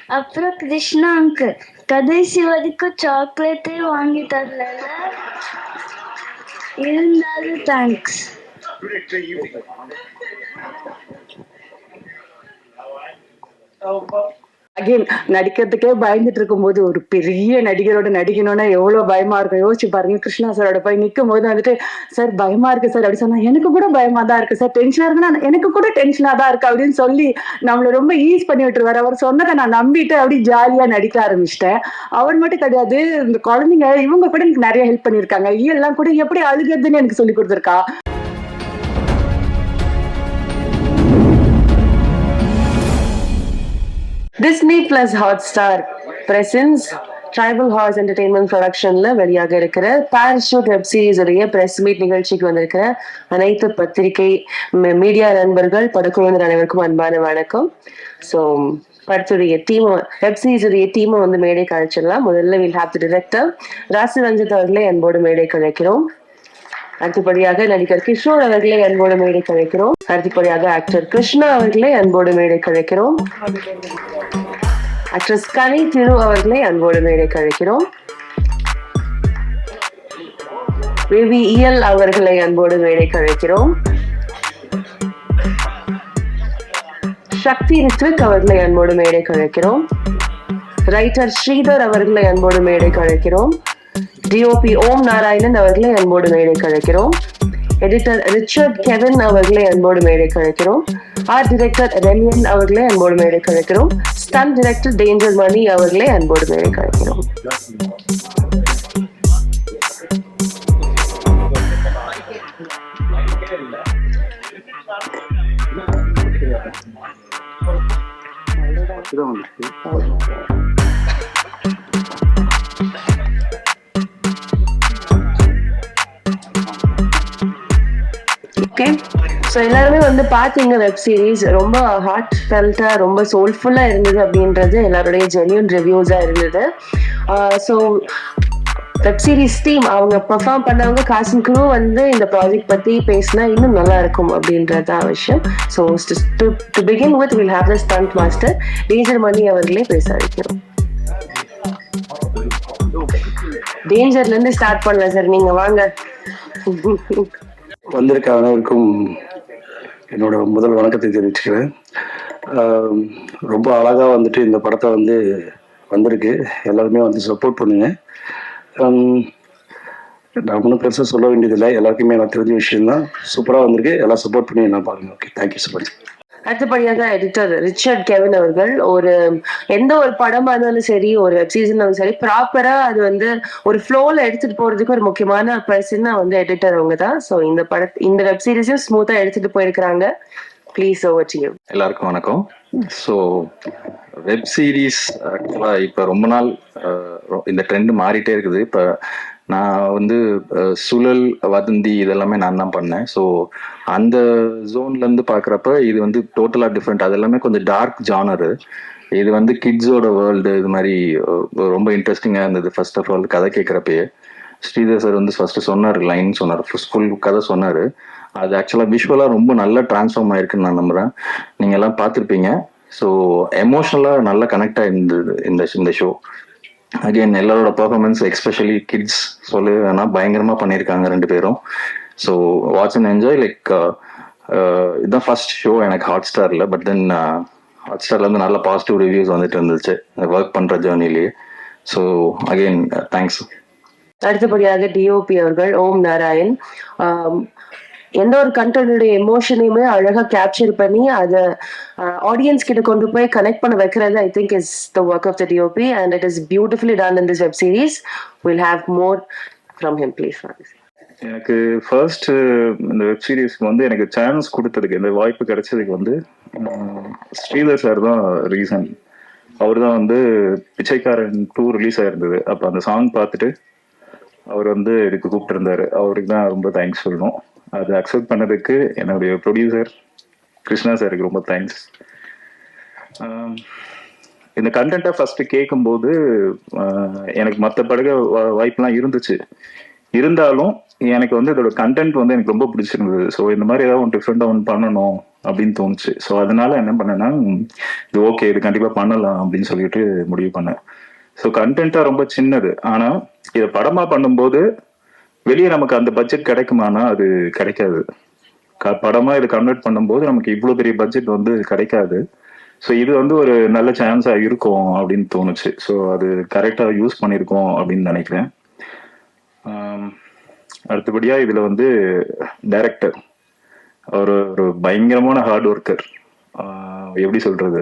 அப்புறம் கிருஷ்ணா அங்கிள் கடைசி வரைக்கும் சாக்லேட்டே வாங்கி தரல, இருந்தாலும் தேங்க்ஸ். அகைன் நடிக்கிறதுக்கே பயந்துட்டு இருக்கும்போது ஒரு பெரிய நடிகரோட நடிக்கணும்னா எவ்வளவு பயமா இருக்கும் யோசிச்சு பாருங்க. கிருஷ்ணா சாரோட போய் நிற்கும் போது வந்துட்டு சார் பயமா இருக்கு சார் அப்படி சொன்னா, எனக்கு கூட பயமா தான் இருக்கு சார், டென்ஷனா இருக்குன்னா எனக்கு கூட டென்ஷனா தான் இருக்கு அப்படின்னு சொல்லி நம்மள ரொம்ப ஈஸ் பண்ணி விட்டுருவாரு. அவர் சொன்னதை நான் நம்பிட்டு அப்படி ஜாலியா நடிக்க ஆரம்பிச்சிட்டேன். அவர் மட்டும் கிடையாது, இந்த குழந்தைங்க இவங்க கூட எனக்கு நிறைய ஹெல்ப் பண்ணிருக்காங்க. எல்லாம் கூட எப்படி அழுகிறதுன்னு எனக்கு சொல்லி கொடுத்துருக்கா. Disney plus Hotstar presents tribal horse entertainment ப்ரொடக்ஷன்ல வெளியாக இருக்கிற பேரஷூட் வெப் சீரிஸ் உடைய பிரஸ் மீட் நிகழ்ச்சிக்கு வந்திருக்கிற அனைத்து பத்திரிகை மீடியா நண்பர்கள் படக்குழுவினர் அனைவருக்கும் அன்பான வணக்கம். ஸோ படத்துடைய டீம் வெப் சீரிஸ் உடைய டீமை வந்து மேடை கழிச்சிடலாம். முதல்ல வில் ஹேவ் தி டிரெக்டர் ராசி ரஞ்சித் அவர்களை அன்போடு மேடை கழிக்கிறோம். அடுத்தபடியாக நடிகர் கிஷோர் அவர்களை அன்போடு மேடை கழிக்கிறோம். அடுத்தபடியாக ஆக்டர் கிருஷ்ணா அவர்களை அன்போடு மேடை கழிக்கிறோம். ஆக்ட்ரஸ் கனி திரு அவர்களை அன்போடு மேடை கழிக்கிறோம். பேபி இயல் அவர்களை அன்போடு மேடை கழிக்கிறோம். சக்தி ரித்விக் அவர்களை அன்போடு மேடை கழிக்கிறோம். ரைட்டர் ஸ்ரீதர் அவர்களை அன்போடு மேடை கழிக்கிறோம். டிஓபி ஓம் நாராயணன் அவர்களை அன்போடு மேடை கழிக்கிறோம். எடிட்டர் ரிச்சர்ட் கெவின் அவர்களை அன்போடு மேடை கழிக்கிறோம். ஆர்ட் டைரக்டர் ரெமியன் அவர்களை அன்போடு மேடை கழிக்கிறோம். ஸ்டண்ட் டைரக்டர் டேஞ்சர் மணி அவர்களை அன்போடு மேடை கழிக்கிறோம். ஓகே, ஸோ எல்லாருமே வந்து பார்த்தீங்க வெப் சீரிஸ் ரொம்ப ஹார்ட் ஃபெல்ட்டா ரொம்ப சோல்ஃபுல்லா இருந்தது அப்படின்றது எல்லாருடைய ஜென்யூன் ரிவ்யூஸா இருந்தது. ஸோ வெப் சீரிஸ் டீம் அவங்க பெர்ஃபார்ம் பண்ணவங்க காசின் குரூ வந்து இந்த ப்ராஜெக்ட் பத்தி பேசினா இன்னும் நல்லா இருக்கும் அப்படின்றத விஷயம். So to begin with will have the stunt master danger Mani அவர்களே பேச வைக்கிறோம். டேஞ்சர்ல இருந்து ஸ்டார்ட் பண்ணலாம் சார், நீங்க வாங்க. வந்திருக்க அனைவருக்கும் என்னோட முதல் வணக்கத்தை தெரிவிச்சுக்கிறேன். ரொம்ப அழகா வந்துட்டு இந்த படத்தை வந்து வந்திருக்கு, எல்லாருமே வந்து சப்போர்ட் பண்ணுங்க. நான் ஒன்றும் பெருசாக சொல்ல வேண்டியதில்லை, எல்லாருக்குமே எனக்கு தெரிஞ்ச விஷயம் தான். சூப்பராக வந்திருக்கு, எல்லாம் சப்போர்ட் பண்ணி என்ன பாருங்க. Okay, thank you so much. அடுத்தபடியாக எடிட்டர் ரிச்சர்ட் கெவின் அவர்கள் எந்த ஒரு படமா இருந்தாலும் சரி, ஒரு வெப் சீரிஸ் சரி, ப்ராப்பரா அது வந்து ஒரு ஃப்ளோல எடுத்துட்டு போறதுக்கு ஒரு முக்கியமான பர்சன் வந்து எடிட்டர் அவங்க தான். ஸோ இந்த வெப் சீரிஸையும் ஸ்மூத்தா எடுத்துட்டு போயிருக்கிறாங்க. Please over to you. எல்லாருக்கும் வணக்கம். ஸோ வெப் சீரிஸ் ஆக்சுவலா இப்ப ரொம்ப நாள் இந்த ட்ரெண்ட் மாறிட்டே இருக்குது. இப்ப நான் வந்து சுழல் வதந்தி இதெல்லாமே நான் தான் பண்ணேன். ஸோ அந்த ஜோன்ல இருந்து பாக்குறப்ப இது வந்து டோட்டலா டிஃப்ரெண்ட். அது எல்லாமே கொஞ்சம் டார்க் ஜானரு. இது வந்து கிட்ஸோட வேர்ல்டு, இது மாதிரி ரொம்ப இன்ட்ரெஸ்டிங்கா இருந்தது. ஃபர்ஸ்ட் ஆஃப் ஆல் கதை கேட்கறப்பயே ஸ்ரீதர் சார் வந்து ஃபர்ஸ்ட் சொன்னார், லைன் சொன்னார், ஃபுல் கதை சொன்னாரு. அது ஆக்சுவலா விஷுவலா ரொம்ப நல்லா டிரான்ஸ்ஃபார்ம் ஆயிருக்குன்னு நான் நம்புறேன். நீங்க எல்லாம் பார்த்துருப்பீங்க. ஸோ எமோஷனலா நல்லா கனெக்ட் ஆயிருந்தது இந்த ஷோ. அகைன் எல்லாரோட பெர்ஃபார்மன்ஸ் எஸ்பெஷலி கிட்ஸ் சொல்லுன்னா பயங்கரமா பண்ணியிருக்காங்க ரெண்டு பேரும். So watch and enjoy. Like இதுதான் ஃபர்ஸ்ட் ஷோ எனக்கு ஹாட் ஸ்டார்ல. பட் தென் ஹாட் ஸ்டார்ல இருந்து நல்ல பாசிட்டிவ் ரிவ்யூஸ் வந்துட்டு இருந்துச்சு ஒர்க் பண்ற ஜேர்னிலேயே. So again thanks. அடுத்தபடியாக டிஓபி அவர்கள் ஓம் நாராயண் எந்த ஒரு கண்டென்ட்டுடைய எமோஷனையுமே அழகா கேப்சர் பண்ணி அதை ஆடியன்ஸ் கிட்ட கொண்டு போய் கனெக்ட் பண்ண வைக்கிறது I think is the work of the DOP and it is beautifully done in this web series. Will have more from him please. எனக்கு ஃபர்ஸ்ட் இந்த வெப் சீரிஸ்க்கு வந்து எனக்கு சான்ஸ் கொடுத்ததுக்கு, இந்த வாய்ப்பு கிடைச்சதுக்கு வந்து ஸ்ரீதர் சார் தான் ரீசன். அவர் தான் வந்து பிச்சைக்காரன் 2 ரிலீஸ் ஆயிருந்தது. அப்போ அந்த சாங் பார்த்துட்டு அவர் வந்து இதுக்கு கூப்பிட்டு இருந்தாரு. அவருக்கு தான் ரொம்ப தேங்க்ஸ் சொல்லணும். அதை அக்செப்ட் பண்ணதுக்கு என்னுடைய ப்ரொடியூசர் கிருஷ்ணா சாருக்கு ரொம்ப தேங்க்ஸ். இந்த கண்டென்ட்டை ஃபர்ஸ்ட் கேட்கும்போது எனக்கு மற்ற படக வாய்ப்புலாம் இருந்துச்சு. இருந்தாலும் எனக்கு வந்து இதோட கண்டென்ட் வந்து எனக்கு ரொம்ப பிடிச்சிருந்தது. ஸோ இந்த மாதிரி ஏதாவது ஒன்று டிஃப்ரெண்டாக ஒன்று பண்ணணும் அப்படின்னு தோணுச்சு. ஸோ அதனால என்ன பண்ணேன்னா, இது ஓகே, இது கண்டிப்பா பண்ணலாம் அப்படின்னு சொல்லிட்டு முடிவு பண்ணேன். ஸோ கண்டென்ட்டா ரொம்ப சின்னது, ஆனா இதை படமா பண்ணும்போது வெளியே நமக்கு அந்த பட்ஜெட் கிடைக்குமானா அது கிடைக்காது. படமா இதை கன்வெர்ட் பண்ணும்போது நமக்கு இவ்வளவு பெரிய பட்ஜெட் வந்து கிடைக்காது. ஸோ இது வந்து ஒரு நல்ல சான்ஸா இருக்கும் அப்படின்னு தோணுச்சு. ஸோ அது கரெக்டா யூஸ் பண்ணியிருக்கோம் அப்படின்னு நினைக்கிறேன். அடுத்தபடியா இதுல வந்து டைரக்டர் ஒரு பயங்கரமான ஹார்ட் ஒர்க்கர். எப்படி சொல்றது,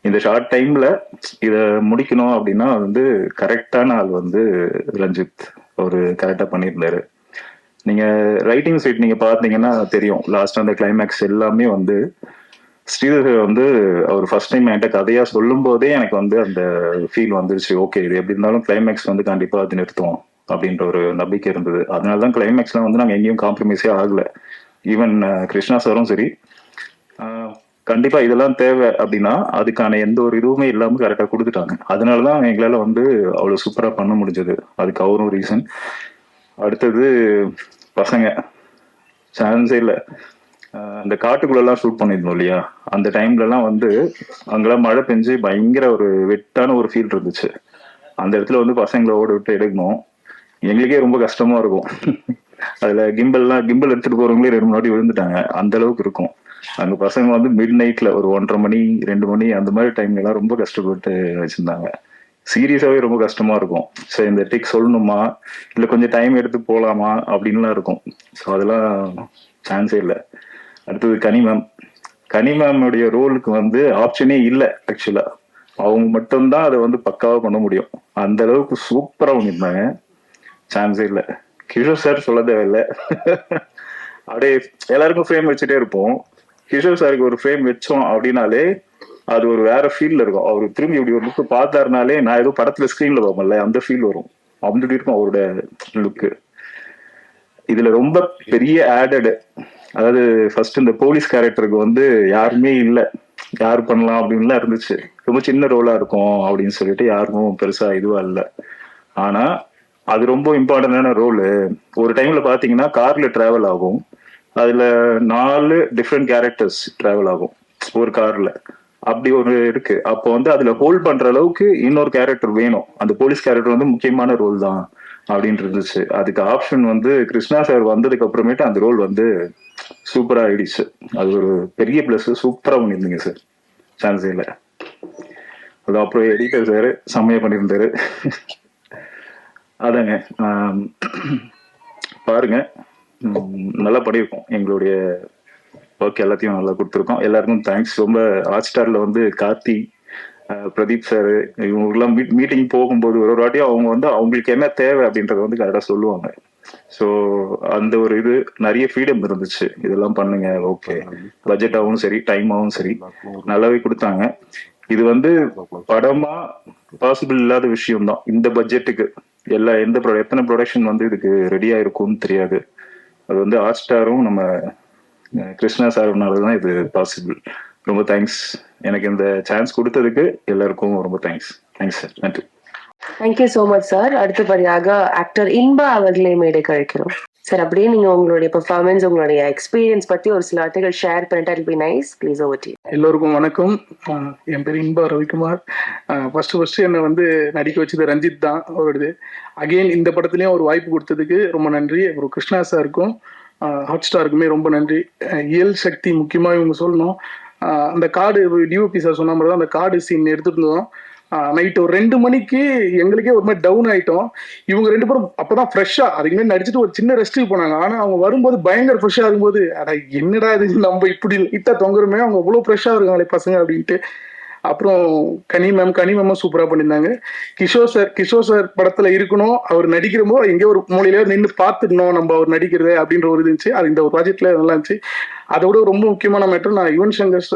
இந்த ஷார்ட் டைம்ல இத முடிக்கணும் அப்படின்னா வந்து கரெக்டான ஆள் வந்து ரஞ்சித். ஒரு கரெக்டா பண்ணியிருந்தாரு. நீங்க ரைட்டிங் சைட் நீங்க பாத்தீங்கன்னா தெரியும், லாஸ்ட் அந்த கிளைமேக்ஸ் எல்லாமே வந்து ஸ்ரீதர் வந்து அவர் ஃபர்ஸ்ட் டைம் என்கிட்ட கதையா சொல்லும் போதே எனக்கு வந்து அந்த ஃபீல் வந்துருச்சு. ஓகே, இது எப்படி இருந்தாலும் கிளைமேக்ஸ் வந்து கண்டிப்பா அது நிறுத்துவோம் அப்படின்ற ஒரு நம்பிக்கை இருந்தது. அதனாலதான் கிளைமேக்ஸ்லாம் வந்து நாங்க எங்கேயும் காம்ப்ரமைஸே ஆகல. ஈவன் கிருஷ்ணா சாரும் சரி, கண்டிப்பா இதெல்லாம் தேவை அப்படின்னா அதுக்கான எந்த ஒரு இதுவுமே இல்லாம கரெக்டா கொடுத்துட்டாங்க. அதனாலதான் எங்களால வந்து அவ்வளவு சூப்பரா பண்ண முடிஞ்சது. அதுக்கு அவரும் ரீசன். அடுத்தது பசங்க சான்ஸே இல்லை. அந்த காட்டுக்குள்ளெல்லாம் ஷூட் பண்ணியிருந்தோம் இல்லையா, அந்த டைம்ல எல்லாம் வந்து அங்கெல்லாம் மழை பெஞ்சு பயங்கர ஒரு வெட்டான ஒரு ஃபீல் இருந்துச்சு. அந்த இடத்துல வந்து பசங்களை ஓட விட்டு எடுக்கணும், எங்களுக்கே ரொம்ப கஷ்டமா இருக்கும். அதுல கிம்பல் எடுத்துட்டு போறவங்களே 2 வாட்டி விழுந்துட்டாங்க, அந்த அளவுக்கு இருக்கும். அங்க பசங்க வந்து மிட் நைட்ல ஒரு 1:30 மணி 2 மணி அந்த மாதிரி டைம்ல எல்லாம் ரொம்ப கஷ்டப்பட்டு வச்சிருந்தாங்க. சீரியஸாவே ரொம்ப கஷ்டமா இருக்கும். ஸோ இந்த டிக் சொல்லணுமா இல்ல கொஞ்சம் டைம் எடுத்து போலாமா அப்படின்லாம் இருக்கும். ஸோ அதெல்லாம் சான்ஸே இல்லை. அடுத்தது கனி மேமுடைய ரோலுக்கு வந்து ஆப்ஷனே இல்லை. ஆக்சுவலா அவங்க மட்டும்தான் அதை வந்து பக்காவா பண்ண முடியும். அந்த அளவுக்கு சூப்பரா பண்ணியிருந்தாங்க. சான்ஸே இல்லை. கிஷோர் சார் சொல்ல தேவையில்லை. அப்படியே எல்லாருக்கும் ஃப்ரேம் வச்சுட்டே இருப்போம். கிஷோர் சாருக்கு ஒரு ஃப்ரேம் வச்சோம் அப்படின்னாலே அது ஒரு வேற ஃபீல்ல இருக்கும். அவரு திரும்பி இப்படி ஒரு லுக்கு பார்த்தாருனாலே நான் ஏதோ படத்துல ஸ்கிரீன்ல பார்ப்போம்ல அந்த ஃபீல் வரும். அப்படி இருக்கும் அவரோட லுக்கு. இதுல ரொம்ப பெரிய ஆடட், அதாவது ஃபர்ஸ்ட் இந்த போலீஸ் கேரக்டருக்கு வந்து யாருமே இல்லை, யாரு பண்ணலாம் அப்படின்லாம் இருந்துச்சு. ரொம்ப சின்ன ரோலா இருக்கும் அப்படின்னு சொல்லிட்டு யாருக்கும் பெருசா இதுவா இல்லை. ஆனா அது ரொம்ப இம்பார்ட்டன்டான ரோலு. ஒரு டைம்ல பாத்தீங்கன்னா கார்ல டிராவல் ஆகும், அதுல 4 டிஃப்ரெண்ட் கேரக்டர்ஸ் டிராவல் ஆகும் ஒரு கார்ல. அப்படி ஒரு இருக்கு. அப்போ வந்து அதுல ஹோல்ட் பண்ற அளவுக்கு இன்னொரு கேரக்டர் வேணும். அந்த போலீஸ் கேரக்டர் வந்து முக்கியமான ரோல் தான் அப்படின்னு இருந்துச்சு. அதுக்கு ஆப்ஷன் வந்து கிருஷ்ணா சார் வந்ததுக்கு அப்புறமேட்டு அந்த ரோல் வந்து சூப்பரா ஆயிடுச்சு. அது ஒரு பெரிய பிளஸ். சூப்பரா பண்ணியிருந்தீங்க சார், சான்ஸே இல்லை. அது அப்புறம் எடிட்டர் சார் செம்மையா பண்ணியிருந்தாரு. அதாங்க, பாருங்க நல்லா பண்ணியிருக்கோம். எங்களுடைய ஒர்க் எல்லாத்தையும் நல்லா கொடுத்துருக்கோம். எல்லாருக்கும் தேங்க்ஸ். ரொம்ப ஹாட் ஸ்டார்ல வந்து கார்த்தி, பிரதீப் சார் இவங்களுக்குலாம் மீட்டிங் போகும்போது ஒரு வாட்டியும் அவங்க வந்து அவங்களுக்கு என்ன தேவை அப்படின்றத வந்து கரெக்டாக சொல்லுவாங்க. ஸோ அந்த ஒரு இது நிறைய ஃப்ரீடம் இருந்துச்சு. இதெல்லாம் பண்ணுங்க, ஓகே, பட்ஜெட்டாகவும் சரி டைமாகவும் சரி நல்லாவே கொடுத்தாங்க. இது வந்து படமா பாசிபிள் இல்லாத விஷயம் தான். இந்த பட்ஜெட்டுக்கு எத்தனை ப்ரொடக்ஷன் வந்து இதுக்கு ரெடியா இருக்கும்னு தெரியாது. அது வந்து ஹாட் ஸ்டாரும் நம்ம கிருஷ்ணா சார்னாலதான் இது பாசிபிள். ரொம்ப தேங்க்ஸ். எனக்கு இந்த சான்ஸ் கொடுத்ததுக்கு எல்லாருக்கும் ரொம்ப தேங்க்ஸ். Thanks sir. நன்றி. Thank you so much sir. அடுத்தபடியாக ஆக்டர் இன்பா அவர்களை மேடை கழிக்கிறோம். சார், அப்படியே நீங்க உங்களுடைய பெர்ஃபார்மன்ஸ், உங்களுடைய எக்ஸ்பீரியன்ஸ் பத்தி ஒரு சில வார்த்தைகள் ஷேர் பண்ணிட்டு it be nice. Please over to you. எல்லோருக்கும் வணக்கம். என் பேர் இன்பா ரவிக்குமார். ஃபர்ஸ்ட் என்னை வந்து நடிக்க வச்சது ரஞ்சித் தான் அவருது. அகெயின் இந்த படத்துலயும் ஒரு வாய்ப்பு கொடுத்ததுக்கு ரொம்ப நன்றி. அப்புறம் கிருஷ்ணா சாருக்கும் ஹாட் ஸ்டாருக்குமே ரொம்ப நன்றி. இயல் சக்தி முக்கியமாக இவங்க சொல்லணும். அந்த கார்டு டிஓபி சார் சொன்ன மாதிரி தான் அந்த கார்டு சீன் எடுத்துட்டு இருந்தோம். நைட்டு ஒரு 2 மணிக்கு எங்களுக்கே ஒரு மாதிரி டவுன் ஆயிட்டோம். இவங்க 2 பேரும் அப்பதான் ஃப்ரெஷ்ஷா அதுக்கு மேலே நடிச்சுட்டு ஒரு சின்ன ரெஸ்ட்டுக்கு போனாங்க. ஆனா அவங்க வரும்போது பயங்கர ஃப்ரெஷ்ஷா இருக்கும்போது அட என்னடா இது, நம்ம இப்படி லைட்டா தொங்குறமே, அவங்க இவ்வளவு ஃப்ரெஷ்ஷா இருக்காங்களே பசங்க அப்படின்ட்டு. அப்புறம் கனி மேமும் சூப்பரா பண்ணியிருந்தாங்க. கிஷோர் சார் படத்துல இருக்கணும், அவர் நடிக்கிறப்போ எங்கேயோ ஒரு மூலையில நின்று பார்த்துடணும் நம்ம அவர் நடிக்கிறது அப்படின்ற ஒரு இருந்துச்சு. அது இந்த ஒரு ப்ராஜெக்ட்ல நல்லா இருந்துச்சு. அதோட ரொம்ப முக்கியமான மேட்டர், நான் யுவன் சங்கர்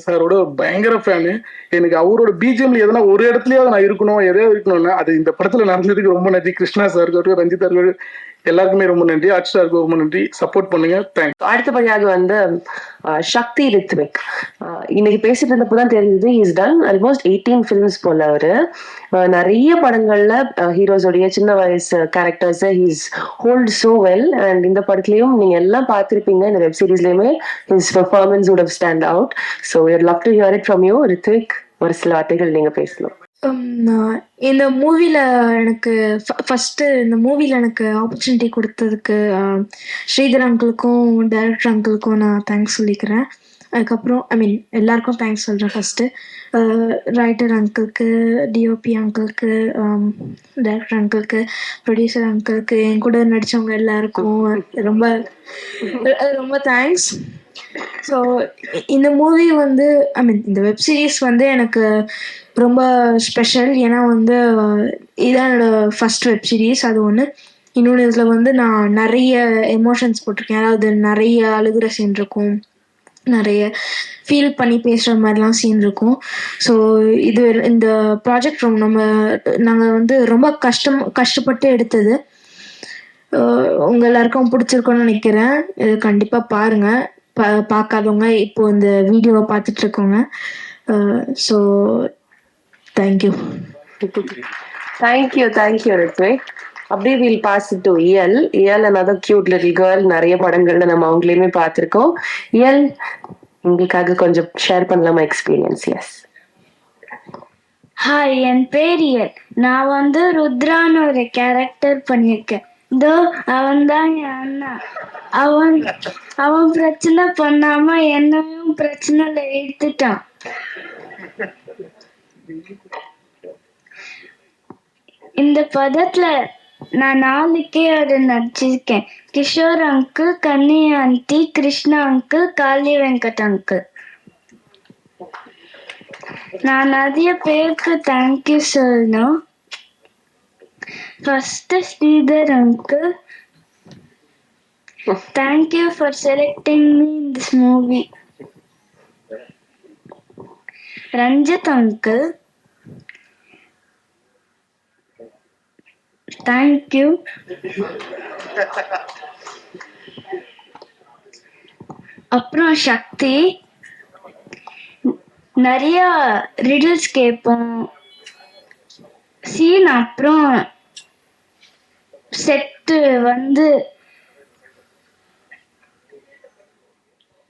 சாரோட பயங்கர ஃபேனு. எனக்கு அவரோட பிஜிஎம்ல எதனா ஒரு இடத்துலயாவது நான் இருக்கணும், எதையாவது இருக்கணும்னா அது இந்த படத்துல நடந்ததுக்கு ரொம்ப நன்றி. கிருஷ்ணா சாருக்கு, ரஞ்சித் அவர்கள் எல்லாருக்குமே ரொம்ப நன்றி. ஹாட் ஸ்டாருக்கு ரொம்ப நன்றி. சப்போர்ட் பண்ணுங்க. தேங்க்ஸ். அடுத்தபடியாக வந்து சக்தி ரித்விக். இன்னைக்கு பேசிட்டு இருந்தப்பதான் தெரிஞ்சது இஸ் டன் ஆல்மோஸ்ட் 18 ஃபிலிம்ஸ் போல. அவரு நிறைய படங்கள்ல ஹீரோஸோடைய சின்ன வயசு characters he's hold so well. And இந்த படத்துலயும் நீங்க எல்லாம் பார்த்திருப்பீங்க. இந்த web சீரிஸ்லயுமே his performance would have stand out. So we'd love to hear it from you. Rithvik, ஒரு சில வார்த்தைகள் நீங்க பேசலாம். இந்த மூவியில் எனக்கு ஃபஸ்ட்டு இந்த மூவியில் எனக்கு ஆப்பர்ச்சுனிட்டி கொடுத்ததுக்கு ஸ்ரீதர் அங்கிளுக்கும் டைரக்டர் அங்கிளுக்கும் நான் தேங்க்ஸ் சொல்லிக்கிறேன். அதுக்கப்புறம் எல்லாருக்கும் தேங்க்ஸ் சொல்கிறேன். ஃபஸ்ட்டு ரைட்டர் அங்கிளுக்கு, டிஓபி அங்கிளுக்கு, டைரக்டர் அங்கிளுக்கு, ப்ரொடியூசர் அங்கிளுக்கு, என் கூட நடித்தவங்க எல்லாருக்கும் ரொம்ப ரொம்ப தேங்க்ஸ். ஸோ இந்த மூவி வந்து இந்த வெப் சீரிஸ் வந்து எனக்கு ரொம்ப ஸ்பெஷல். ஏன்னா வந்து இதான் என்னோடய ஃபஸ்ட் வெப் சீரிஸ், அது ஒன்று. இன்னொன்று இதில் வந்து நான் நிறைய எமோஷன்ஸ் போட்டிருக்கேன். அதாவது நிறைய அழுகிற சீன் இருக்கும், நிறைய ஃபீல் பண்ணி பேசுகிற மாதிரிலாம் சீன் இருக்கும். ஸோ இந்த ப்ராஜெக்ட் நாங்கள் வந்து ரொம்ப கஷ்டப்பட்டு எடுத்தது. உங்கள் எல்லாருக்கும் பிடிச்சிருக்கோன்னு நினைக்கிறேன். இது கண்டிப்பாக பாருங்கள். பார்க்காதவங்க இப்போ இந்த வீடியோவை பார்த்துட்டு இருக்கோங்க. So thank you. தேங்க்யூ ரித்விக். அப்படியே வில் பாஸ் இட் டு இயல். another cute little girl. நிறைய படங்கள்ல நம்ம அவங்களையுமே பார்த்துருக்கோம். இயல், உங்களுக்காக கொஞ்சம் ஷேர் பண்ணலாமா எக்ஸ்பீரியன்ஸ்? எஸ். ஹாய், என் பேர் இயல். நான் வந்து ருத்ரான்னு ஒரு கேரக்டர் பண்ணியிருக்கேன். இதோ அவன் தான் என் அண்ணா. அவன் பிரச்சனை பண்ணாம என்னையும் பிரச்சனைல இழுத்துட்டான். இந்த படத்துல நான் 4 அது நடிச்சிருக்கேன். கிஷோர் அங்கிள், கன்னி ஆண்டி, கிருஷ்ணா அங்கிள், காளி வெங்கட் அங்கிள். நான் நிறைய பேருக்கு தேங்க்யூ சொல்லணும். First Sridhar uncle, thank you for selecting me in this movie. Ranjit uncle, thank you. அப்புறம் சக்தி, நிறைய ரிடில்ஸ் கேட்போம் சீன். அப்புறம் செட்டு வந்து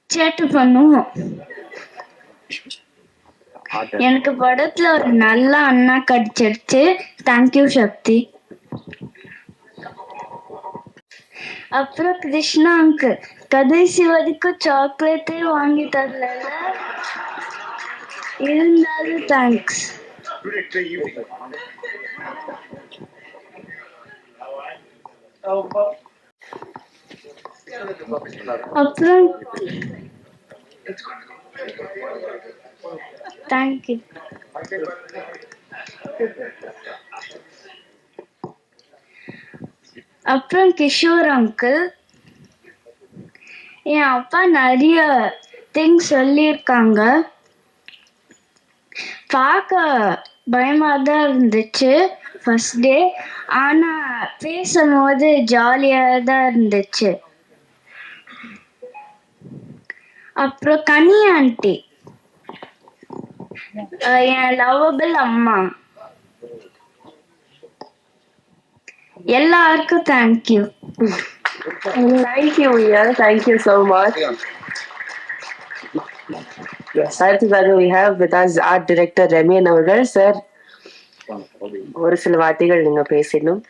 சேட்டு பண்ணுவோம். எனக்கு படத்துல ஒரு நல்ல அண்ணா கிடைச்சிருச்சு. தேங்க்யூ சக்தி. அப்புறம் கிருஷ்ணா அங்கிள், கடைசி வரைக்கும் சாக்லேட்டே வாங்கி தரல, இருந்தாலும் தேங்க்ஸ். அப்புறம் தேங்க்யூ. அப்புறம் கிஷோர் அங்கிள், என் அப்பா நிறைய திங்ஸ் சொல்லியிருக்காங்க. பார்க்க பயமா தான் இருந்துச்சு ஃபர்ஸ்ட் டே, ஆனா பேசும்போது ஜாலியா தான் இருந்துச்சு. அப்புறம் கனி ஆண்டி, என் லவ்வபிள் அம்மா. எல்லாருக்கும் thank you. Thank you so much. அடுத்ததாக we have with us art director ரெமியன் அவர்கள். சார், ஒரு சில வார்த்தைகள் நீங்க பேசணும்.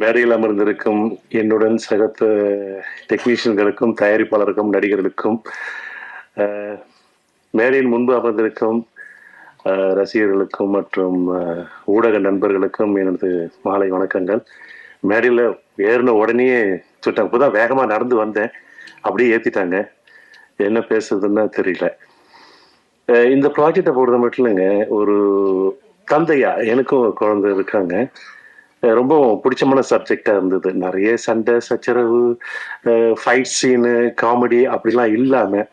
மேடையில் அமர்ந்திருக்கும் என்னுடன் சகத்த டெக்னீஷியன்களுக்கும், தயாரிப்பாளருக்கும், நடிகர்களுக்கும், மேடையின் முன்பு அமர்ந்திருக்கும் ரசிகர்களுக்கும் மற்றும் ஊடக நண்பர்களுக்கும் எனது மாலை வணக்கங்கள். மேடையில் ஏறின உடனே சுட்டாங்க. இப்போதான் வேகமா நடந்து வந்தேன், அப்படியே ஏத்திட்டாங்க. என்ன பேசுறதுன்னா தெரியல. இந்த ப்ராஜெக்டை பொறுத்த மட்டும் இல்லைங்க, ஒரு தந்தையா எனக்கும் ஒரு குழந்தை இருக்காங்க. ரொம்ப பிடிச்சமான சப்ஜெக்டா இருந்தது. நிறைய சண்டை சச்சரவு, ஃபைட் சீனு, காமெடி அப்படிலாம் இல்லாம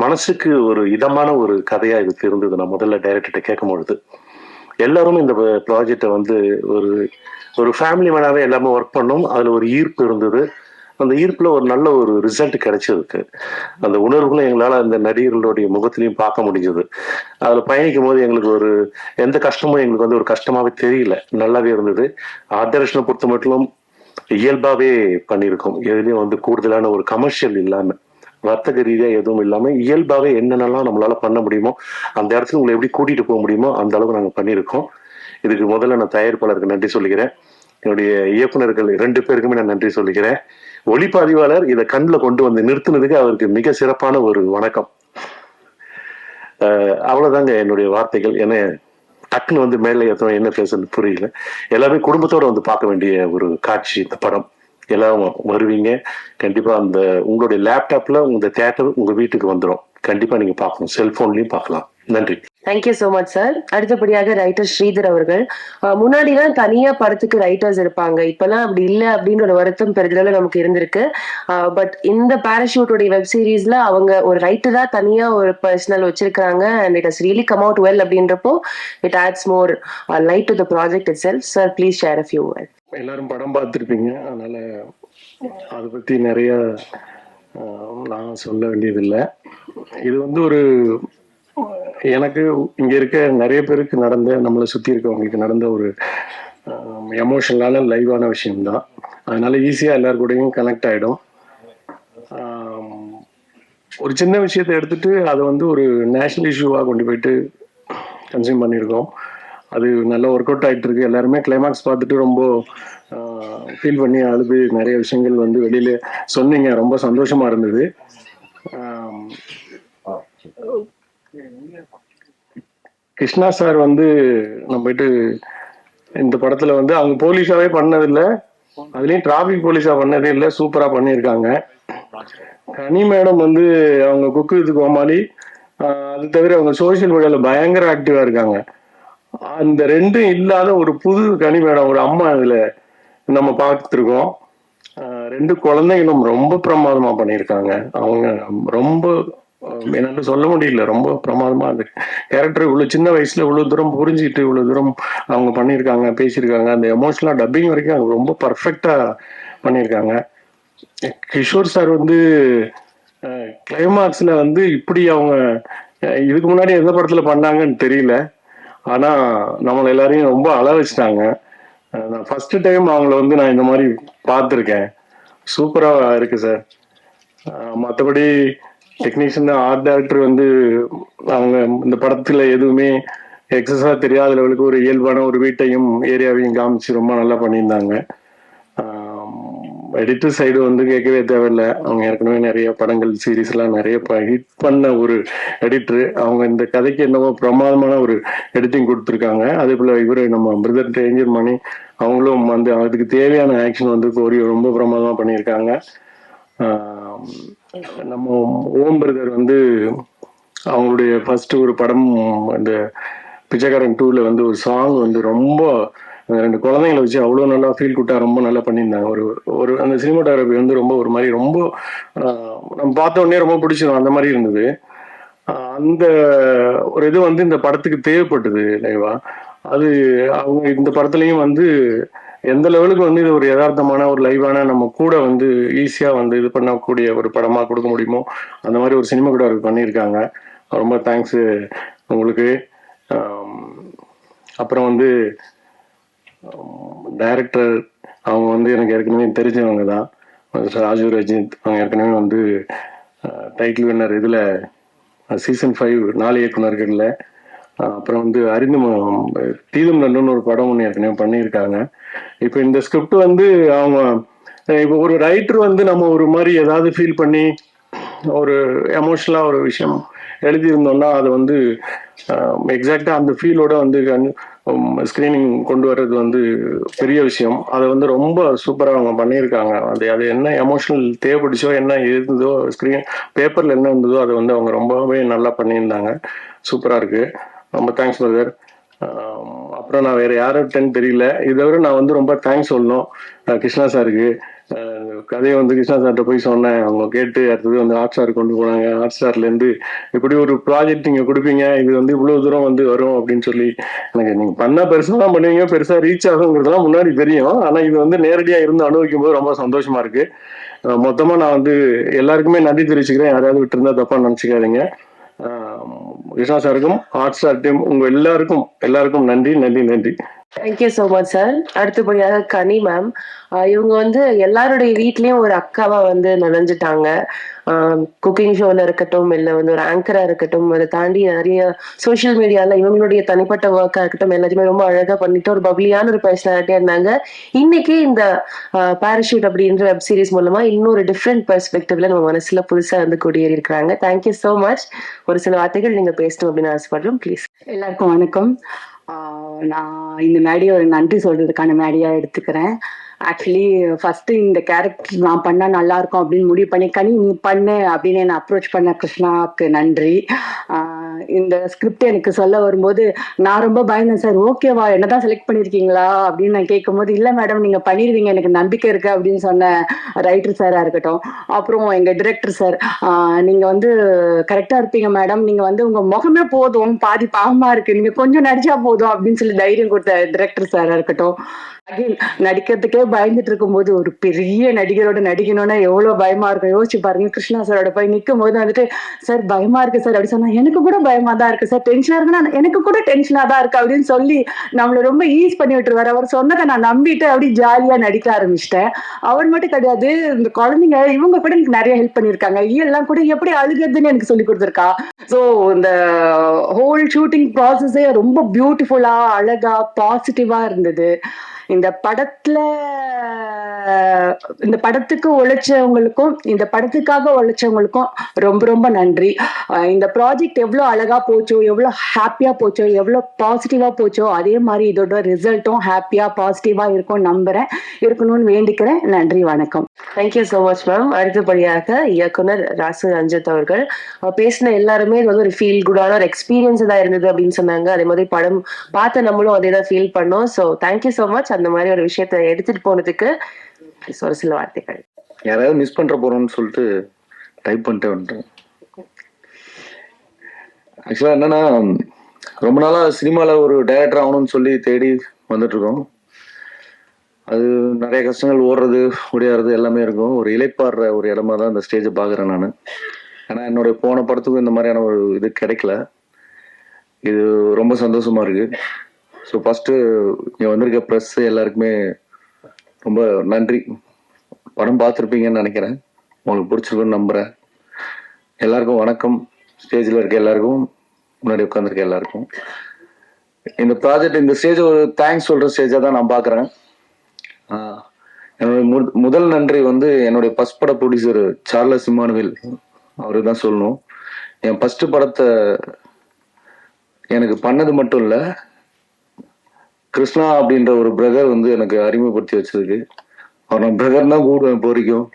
மனசுக்கு ஒரு இதமான ஒரு கதையா இது இருந்தது. நான் முதல்ல டைரக்டர்கிட்ட கேட்கும் பொழுது எல்லாரும் இந்த ப்ராஜெக்டை வந்து ஒரு ஃபேமிலி மேனாவே எல்லாமே ஒர்க் பண்ணோம். அதுல ஒரு ஈர்ப்பு இருந்தது. அந்த ஈர்ப்புல ஒரு நல்ல ஒரு ரிசல்ட் கிடைச்சிருக்கு. அந்த உணர்வுகளும் எங்களால அந்த நடிகர்களுடைய முகத்திலையும் பார்க்க முடிஞ்சது. அதுல பயணிக்கும் போது எங்களுக்கு எந்த கஷ்டமும் எங்களுக்கு வந்து ஒரு கஷ்டமாவே தெரியல, நல்லாவே இருந்தது. ஆர்ட் டைரக்ஷனை பொறுத்த மட்டும் இயல்பாவே பண்ணியிருக்கோம். எதுலையும் வந்து கூடுதலான ஒரு கமர்ஷியல் இல்லாம வர்த்தக ரீதியா எதுவும் இல்லாம இயல்பாவே என்னென்னலாம் நம்மளால பண்ண முடியுமோ அந்த இடத்துக்கு உங்களை எப்படி கூட்டிட்டு போக முடியுமோ அந்த அளவுக்கு நாங்க பண்ணியிருக்கோம். இதுக்கு முதல்ல நான் தயாரிப்பாளருக்கு நன்றி சொல்லிக்கிறேன். என்னுடைய இயக்குனர்கள் 2 பேருக்குமே நான் நன்றி சொல்லிக்கிறேன். ஒளிப்பதிவாளர் இதை கண்ணில் கொண்டு வந்து நிறுத்தினதுக்கு அவருக்கு மிக சிறப்பான ஒரு வணக்கம். அவ்வளவுதாங்க என்னுடைய வார்த்தைகள். என்ன டக்குன்னு வந்து மேலே ஏற்றோம், என்ன பேசுறது புரியல. எல்லாமே குடும்பத்தோட வந்து பார்க்க வேண்டிய ஒரு காட்சி இந்த படம். எல்லாரும் வருவீங்க கண்டிப்பா. அந்த உங்களுடைய லேப்டாப்ல உங்க தியேட்டர் உங்க வீட்டுக்கு வந்துடும். கண்டிப்பா நீங்க பார்க்கணும், செல்போன்லயும் பார்க்கலாம். நன்றி. Thank you so much sir. அடுத்தபடியாக ரைட்டர் ஸ்ரீதர் அவர்கள். முன்னாடிலாம் தனியா படத்துக்கு ரைட்டர்ஸ் இருப்பாங்க, இப்பெல்லாம் அப்படி இல்லை அப்படின்ற ஒரு வருத்தம் பெருதளவு நமக்கு இருந்திருக்கு. பட் இந்த பாராஷூட்டோடைய வெப் சீரிஸ்ல அவங்க ஒரு ரைட்டரா தனியா ஒரு பர்சனல் வச்சிருக்காங்க. And it has really come out well அப்படின்றப்போ it adds more light to the project itself. Sir please share a few words. எல்லாரும் படம் பார்த்துருப்பீங்க, அதனால அதை பத்தி நிறைய நான் சொல்ல வேண்டியதில்லை. இது வந்து ஒரு எனக்கு இங்க இருக்க நிறைய பேருக்கு நடந்த, நம்மளை சுத்தி இருக்கவங்களுக்கு நடந்த ஒரு எமோஷனலான லைவான விஷயம்தான். அதனால ஈஸியா எல்லாரு கூடயும் கனெக்ட் ஆயிடும். ஒரு சின்ன விஷயத்தை எடுத்துட்டு அதை வந்து ஒரு நேஷனல் இஷ்யூவா கொண்டு போயிட்டு கன்சியூம் பண்ணியிருக்கோம். அது நல்ல ஒர்க் அவுட் ஆகிட்டு இருக்கு. எல்லாருமே கிளைமாக்ஸ் பார்த்துட்டு ரொம்ப ஃபீல் பண்ணி அழுது நிறைய விஷயங்கள் வந்து வெளியில சொன்னீங்க. ரொம்ப சந்தோஷமா இருந்தது. கிருஷ்ணா சார் வந்து நம்ம போயிட்டு இந்த படத்துல வந்து அவங்க போலீஸாவே பண்ணதில்லை, அதுலயும் டிராபிக் போலீஸா பண்ணதே இல்லை, சூப்பரா பண்ணியிருக்காங்க. கனி மேடம் வந்து அவங்க குக்கு வித் கோமாளி, அது தவிர அவங்க சோசியல் மீடியால பயங்கர ஆக்டிவா இருக்காங்க. அந்த ரெண்டும் இல்லாத ஒரு புது கனி மேடம், ஒரு அம்மா இதுல நம்ம பார்த்துருக்கோம். 2 குழந்தைகளும் ரொம்ப பிரமாதமா பண்ணியிருக்காங்க. அவங்க ரொம்ப என்னால சொல்ல முடியல, ரொம்ப பிரமாதமா அந்த கேரக்டர் இவ்வளவு சின்ன வயசுல இவ்வளவு தூரம் புரிஞ்சுக்கிட்டு இவ்வளவு தூரம் அவங்க பண்ணியிருக்காங்க, பேசியிருக்காங்க. அந்த எமோஷனலா டப்பிங் வரைக்கும் அவங்க ரொம்ப பர்ஃபெக்டா பண்ணியிருக்காங்க. கிஷோர் சார் வந்து கிளைமாக்ஸ்ல வந்து இப்படி அவங்க இதுக்கு முன்னாடி எந்த படத்துல பண்ணாங்கன்னு தெரியல, ஆனா நம்மள எல்லாரையும் ரொம்ப அழ வச்சுட்டாங்க. நான் ஃபர்ஸ்ட் டைம் அவங்கள வந்து நான் இந்த மாதிரி பார்த்துருக்கேன். சூப்பரா இருக்கு சார். மற்றபடி டெக்னீஷியன், ஆர்ட் டைரக்டர் வந்து அவங்க இந்த படத்துல எதுவுமே எக்ஸஸா தெரியாத லெவலுக்கு ஒரு இயல்பான ஒரு வீட்டையும் ஏரியாவையும் காமிச்சு ரொம்ப நல்லா பண்ணியிருந்தாங்க. எடிட்டர் சைடு வந்து கேட்கவே தேவையில்லை. அவங்க ஏற்கனவே நிறைய படங்கள் சீரீஸ் எல்லாம் நிறைய ஹிட் பண்ண ஒரு எடிட்டர். அவங்க இந்த கதைக்கு என்னவோ பிரமாதமான ஒரு எடிட்டிங் கொடுத்துருக்காங்க. அதே போல இவரு நம்ம பிரதர் டேஞ்சர் மணி அவங்களும் வந்து அதுக்கு தேவையான ஆக்ஷன் வந்து கோரி ரொம்ப பிரமாதமா பண்ணியிருக்காங்க. நம்ம ஓம் பிரதர் வந்து அவங்களுடைய ஃபர்ஸ்ட் ஒரு படம் இந்த பிச்சைக்காரன் 2ல வந்து ஒரு சாங் வந்து ரொம்ப 2 குழந்தைங்களை வச்சு அவ்வளோ நல்லா ஃபீல் குட்டா ரொம்ப நல்லா பண்ணியிருந்தாங்க. ஒரு அந்த சினிமாட்டோகிராஃபி வந்து ரொம்ப ஒரு மாதிரி ரொம்ப நம்ம பார்த்த உடனே ரொம்ப பிடிச்சிடும், அந்த மாதிரி இருந்தது. அந்த ஒரு இது வந்து இந்த படத்துக்கு தேவைப்பட்டது லைவா. அது அவங்க இந்த படத்துலையும் வந்து எந்த லெவலுக்கு வந்து இது ஒரு யதார்த்தமான ஒரு லைவான நம்ம கூட வந்து ஈஸியா வந்து இது பண்ணக்கூடிய ஒரு படமா கொடுக்க முடியுமோ அந்த மாதிரி ஒரு சினிமாட்டோகிராஃபி பண்ணியிருக்காங்க. ரொம்ப தேங்க்ஸ் உங்களுக்கு. அப்புறம் வந்து டைரக்டர் அவங்க வந்து எனக்கு ஏற்கனவே தெரிஞ்சவங்க தான், ராஜு ரஜித். அவங்க ஏற்கனவே வந்து டைட்டில் வின்னர் இதுல சீசன் 5 4 இயக்குனர்கள்ல. அப்புறம் வந்து தீதும் நண்டுன்னு ஒரு படம் ஒன்று ஏற்கனவே பண்ணியிருக்காங்க. இப்போ இந்த ஸ்கிரிப்ட் வந்து அவங்க இப்போ ஒரு ரைட்டர் வந்து நம்ம ஒரு மாதிரி ஏதாவது ஃபீல் பண்ணி ஒரு எமோஷனலா ஒரு விஷயம் எழுதியிருந்தோம்னா அது வந்து எக்ஸாக்டா அந்த ஃபீலோட வந்து ஸ்கிரீனிங் கொண்டு வர்றது வந்து பெரிய விஷயம். அதை வந்து ரொம்ப சூப்பரா அவங்க பண்ணியிருக்காங்க. அது என்ன எமோஷனல் தேவைப்பட்டுச்சோ, என்ன இருந்ததோ ஸ்கிரீன் பேப்பர்ல என்ன இருந்ததோ அதை வந்து அவங்க ரொம்பவே நல்லா பண்ணியிருந்தாங்க. சூப்பரா இருக்கு. ரொம்ப தேங்க்ஸ் பிரதர். அப்புறம் நான் வேற யார்கிட்டன்னு தெரியல, இதை விட நான் வந்து ரொம்ப தேங்க்ஸ் சொல்லணும் கிருஷ்ணா சாருக்கு. கதையை வந்து கிருஷ்ணா சார்கிட்ட போய் சொன்னேன், அவங்க கேட்டு அடுத்தது வந்து ஹாட் ஸ்டார் கொண்டு போனாங்க. ஹாட் ஸ்டார்ல இருந்து இப்படி ஒரு ப்ராஜெக்ட் நீங்க கொடுப்பீங்க, இது வந்து இவ்வளவு தூரம் வந்து வரும் அப்படின்னு சொல்லி எனக்கு நீங்க பண்ணா பெருசா தான் பண்ணுவீங்க, பெருசா ரீச் ஆகுங்கிறதுலாம் முன்னாடி தெரியும். ஆனா இது வந்து நேரடியா இருந்து அனுபவிக்கும் போது ரொம்ப சந்தோஷமா இருக்கு. மொத்தமா நான் வந்து எல்லாருக்குமே நன்றி தெரிவிச்சுக்கிறேன். யாராவது விட்டு இருந்தா தப்பா நினைச்சுக்காதீங்க. கிருஷ்ணா சாருக்கும் ஹாட் ஸ்டார் டீம் உங்க எல்லாருக்கும் நன்றி நன்றி நன்றி. Thank you so much sir. அடுத்தபடியாக கனி மேம். இவங்க வந்து எல்லாருடைய வீட்லயும் ஒரு அக்காவா வந்து நுழைஞ்சிட்டாங்க. குக்கிங் ஷோல இருக்கட்டும், இல்ல வந்து ஒரு ஆங்கரா இருக்கட்டும், அதை தாண்டி நிறைய சோஷியல் மீடியால இவங்களுடைய தனிப்பட்ட ஒர்க்கா இருக்கட்டும், எல்லாத்தையுமே ரொம்ப அழகா பண்ணிட்டு ஒரு பப்ளியான ஒரு பர்சனாலிட்டியா இருந்தாங்க. இன்னைக்கு இந்த பாராஷூட் அப்படின்ற வெப் சீரிஸ் மூலமா இன்னொரு டிஃப்ரெண்ட் பெர்ஸ்பெக்டிவ்ல நம்ம மனசுல புதுசா வந்து குடியேறி இருக்கிறாங்க. Thank you so much. ஒரு சில வார்த்தைகள் நீங்க பேசணும் அப்படின்னு ஆசைப்படுறோம், ப்ளீஸ். எல்லாருக்கும் வணக்கம். நான் இந்த மேடையை ஒரு நன்றி சொல்றதுக்கான மேடையா எடுத்துக்கிறேன். ஆக்சுவலி ஃபர்ஸ்ட் இந்த கேரக்டர் நான் பண்ணா நல்லா இருக்கும் அப்படின்னு முடிவு பண்ணி கனி நீ பண்ணு அப்படின்னு என்னை அப்ரோச் பண்ண கிருஷ்ணாவுக்கு நன்றி. இந்த ஸ்கிரிப்ட் எனக்கு சொல்ல வரும்போது நான் ரொம்ப பயந்தேன். சார் ஓகேவா என்னதான் செலக்ட் பண்ணியிருக்கீங்களா அப்படின்னு நான் கேட்கும்போது இல்லை மேடம் நீங்கள் பண்ணிடுவீங்க எனக்கு நம்பிக்கை இருக்கு அப்படின்னு சொன்ன ரைட்டர் சாராக இருக்கட்டும். அப்புறம் எங்கள் டிரெக்டர் சார் நீங்கள் வந்து கரெக்டாக இருப்பீங்க மேடம், நீங்கள் வந்து உங்கள் முகமே போதும் பாதி பாவமாக இருக்கு, நீங்கள் கொஞ்சம் நடிச்சா போதும் அப்படின்னு சொல்லி தைரியம் கொடுத்த டிரெக்டர் சாராக இருக்கட்டும். அகைன் நடிக்கிறதுக்கே பயந்துட்டு இருக்கும்போது ஒரு பெரிய நடிகரோட நடிக்கணும்னா எவ்வளவு பயமா இருக்கும் யோசிச்சு பாருங்க. கிருஷ்ணா சாரோட போய் நிற்கும் போது வந்துட்டு சார் பயமா இருக்கு சார் அப்படி சொன்னா எனக்கு கூட பயமா தான் இருக்கு சார், டென்ஷனா இருக்குன்னா எனக்கு கூட டென்ஷனா தான் இருக்கு அப்படின்னு சொல்லி நம்மள ரொம்ப ஈஸ் பண்ணி விட்டுருவாரு. அவர் சொன்னதை நான் நம்பிட்டு அப்படி ஜாலியா நடிக்க ஆரம்பிச்சிட்டேன். அவர் மட்டும் கிடையாது, இந்த குழந்தைங்க இவங்க கூட எனக்கு நிறைய ஹெல்ப் பண்ணியிருக்காங்க. எல்லாம் கூட எப்படி அழுகிறதுன்னு எனக்கு சொல்லி கொடுத்துருக்கா. ஸோ இந்த ஹோல் ஷூட்டிங் ப்ராசஸே ரொம்ப பியூட்டிஃபுல்லா அழகா பாசிட்டிவா இருந்தது. இந்த படத்துக்கு உழைச்சவங்களுக்கும் இந்த படத்துக்காக உழைச்சவங்களுக்கும் ரொம்ப ரொம்ப நன்றி. இந்த ப்ராஜெக்ட் எவ்வளோ அழகா போச்சோ, எவ்வளோ ஹாப்பியா போச்சோ, எவ்வளோ பாசிட்டிவா போச்சோ, அதே மாதிரி இதோட ரிசல்ட்டும் ஹாப்பியா பாசிட்டிவா இருக்கும் நம்புறேன், இருக்கணும்னு வேண்டிக்கிறேன். நன்றி, வணக்கம். Thank you so much ma'am. அடுத்தபடியாக இயக்குனர் ராசு ரஞ்சித் அவர்கள் பேசின எல்லாருமே இது வந்து ஒரு ஃபீல் குடான ஒரு எக்ஸ்பீரியன்ஸ் தான் இருந்தது அப்படின்னு சொன்னாங்க. அதே மாதிரி படம் பார்த்த நம்மளும் அதே தான் ஃபீல் பண்ணோம். ஸோ தேங்க்யூ ஸோ மச் அந்த மாதிரி ஒரு விஷயத்த எடுத்துட்டு போனதுக்கு. ஒரு சில வார்த்தைகள். யாராவது மிஸ் பண்ற போறோம்னு சொல்லிட்டு டைப் பண்ணிட்டே வந்துட்டேன். ஆக்சுவலா என்னன்னா, ரொம்ப நாளா சினிமால ஒரு டைரக்டர் ஆகணும்னு சொல்லி தேடி வந்துட்டு இருக்கோம். அது நிறைய கஷ்டங்கள், ஓடுறது ஓடியாடுறது எல்லாமே இருக்கும். ஒரு இளைப்பாடுற ஒரு இடமா தான் இந்த ஸ்டேஜை பாக்குறேன் நான். ஆனா என்னுடைய போன படத்துக்கும் இந்த மாதிரியான ஒரு இது கிடைக்கல. இது ரொம்ப சந்தோஷமா இருக்கு. ஸோ ஃபர்ஸ்ட் இங்க வந்திருக்க ப்ரெஸ் எல்லாருக்குமே ரொம்ப நன்றி. படம் பார்த்துருப்பீங்கன்னு நினைக்கிறேன், உங்களுக்கு பிடிச்சிருக்குன்னு நம்புறேன். எல்லாருக்கும் வணக்கம். ஸ்டேஜில் இருக்க எல்லாருக்கும், முன்னாடி உட்காந்துருக்க எல்லாருக்கும். இந்த ப்ராஜெக்ட், இந்த ஸ்டேஜ் ஒரு தேங்க்ஸ் சொல்ற ஸ்டேஜாக தான் நான் பார்க்குறேன். என்னுடைய முதல் நன்றி வந்து என்னுடைய ஃபர்ஸ்ட் பட ப்ரொடியூசர் சார்லஸ் இமானுவேல், அவருக்கு தான் சொல்லணும். என் ஃபர்ஸ்ட் படத்தை எனக்கு பண்ணது மட்டும் இல்லை, கிருஷ்ணா அப்படின்ற ஒரு பிரதர் வந்து எனக்கு அறிமுகப்படுத்தி வச்சதுக்கு அவர் நான் பிரதர் தான் கூடுவேன். இப்போ வரைக்கும்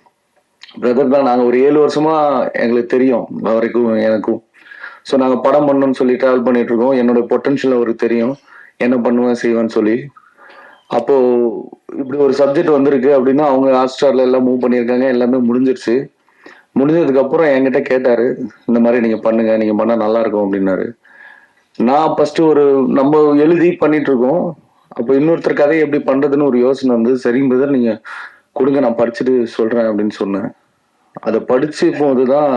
பிரதர் தான். நாங்கள் ஒரு 7 வருஷமா எங்களுக்கு தெரியும் வரைக்கும் எனக்கும். ஸோ நாங்கள் படம் பண்ணணும்னு சொல்லி ட்ராவல் பண்ணிட்டு இருக்கோம். என்னோட பொட்டன்ஷியல் அவருக்கு தெரியும், என்ன பண்ணுவேன் செய்வேன்னு சொல்லி. அப்போ இப்படி ஒரு சப்ஜெக்ட் வந்திருக்கு அப்படின்னா அவங்க ஹாட் ஸ்டார்ல எல்லாம் மூவ் பண்ணியிருக்காங்க, எல்லாமே முடிஞ்சிருச்சு. முடிஞ்சதுக்கு அப்புறம் என்கிட்ட கேட்டாரு, இந்த மாதிரி நீங்க பண்ணுங்க, நீங்க பண்ணா நல்லா இருக்கும் அப்படின்னாரு. நான் ஃபர்ஸ்ட் ஒரு நம்ம எழுதி பண்ணிட்டு இருக்கோம். அப்போ இன்னொருத்தர் கதையை எப்படி பண்றதுன்னு ஒரு யோசனை வந்து, சரிங்க பிரதர் நீங்க கொடுங்க நான் படிச்சுட்டு சொல்றேன் அப்படின்னு சொன்னேன். அதை படிச்சு போதுதான்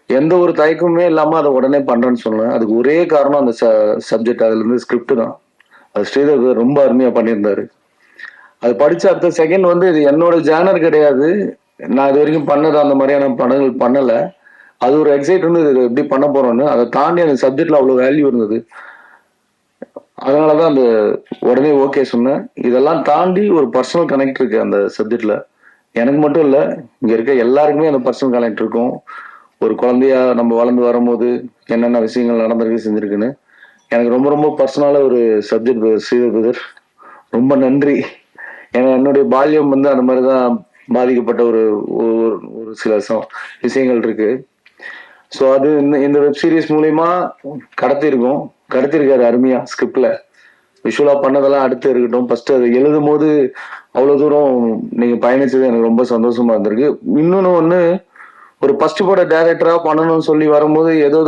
எந்த ஒரு தயக்கமே இல்லாம அதை உடனே பண்றேன்னு சொன்னேன். அதுக்கு ஒரே காரணம் அந்த சப்ஜெக்ட், அதுல இருந்து ஸ்கிரிப்ட் தான். அது ஸ்ரீதர் ரொம்ப அருமையா பண்ணியிருந்தாரு. அது படிச்ச அடுத்த செகண்ட் வந்து இது என்னோட ஜேனர் கிடையாது, நான் இது வரைக்கும் பண்ணது அந்த மாதிரியான படங்கள் பண்ணல. அது ஒரு எக்ஸைட் வந்து இது எப்படி பண்ண போறோம்னு. அதை தாண்டி அந்த சப்ஜெக்ட்ல அவ்வளவு வேல்யூ இருந்தது. அதனாலதான் அந்த உடனே ஓகே சொன்னேன். இதெல்லாம் தாண்டி ஒரு பர்சனல் கனெக்ட் இருக்கு அந்த சப்ஜெக்ட்ல. எனக்கு மட்டும் இல்ல, இங்க இருக்க எல்லாருக்குமே அந்த பர்சனல் கனெக்ட் இருக்கும். ஒரு குழந்தையா நம்ம வளர்ந்து வரும்போது என்னென்ன விஷயங்கள் நடந்திருக்கு செஞ்சிருக்குன்னு எனக்கு ரொம்ப ரொம்ப பர்சனலா ஒரு சப்ஜெக்ட் ஸ்ரீதர் பிரதர், ரொம்ப நன்றி. ஏன்னா என்னுடைய பால்யம் வந்து அந்த மாதிரிதான் பாதிக்கப்பட்ட ஒரு சில விஷயங்கள் இருக்கு. ஸோ அது இந்த வெப் சீரிஸ் மூலியமா கடத்திருக்காரு அருமையா. ஸ்கிரிப்ட்ல விஷுவலா பண்ணதெல்லாம் அடுத்து இருக்கட்டும். ஃபர்ஸ்ட் அது எழுதும் போது அவ்வளவு தூரம் நீங்க பயணிச்சது எனக்கு ரொம்ப சந்தோஷமா இருந்திருக்கு. இன்னொன்னு ஒண்ணு, ஒரு ஃபர்ஸ்ட் பட டைரக்டரா பண்ணணும்னு சொல்லி வரும்போது ஏதோ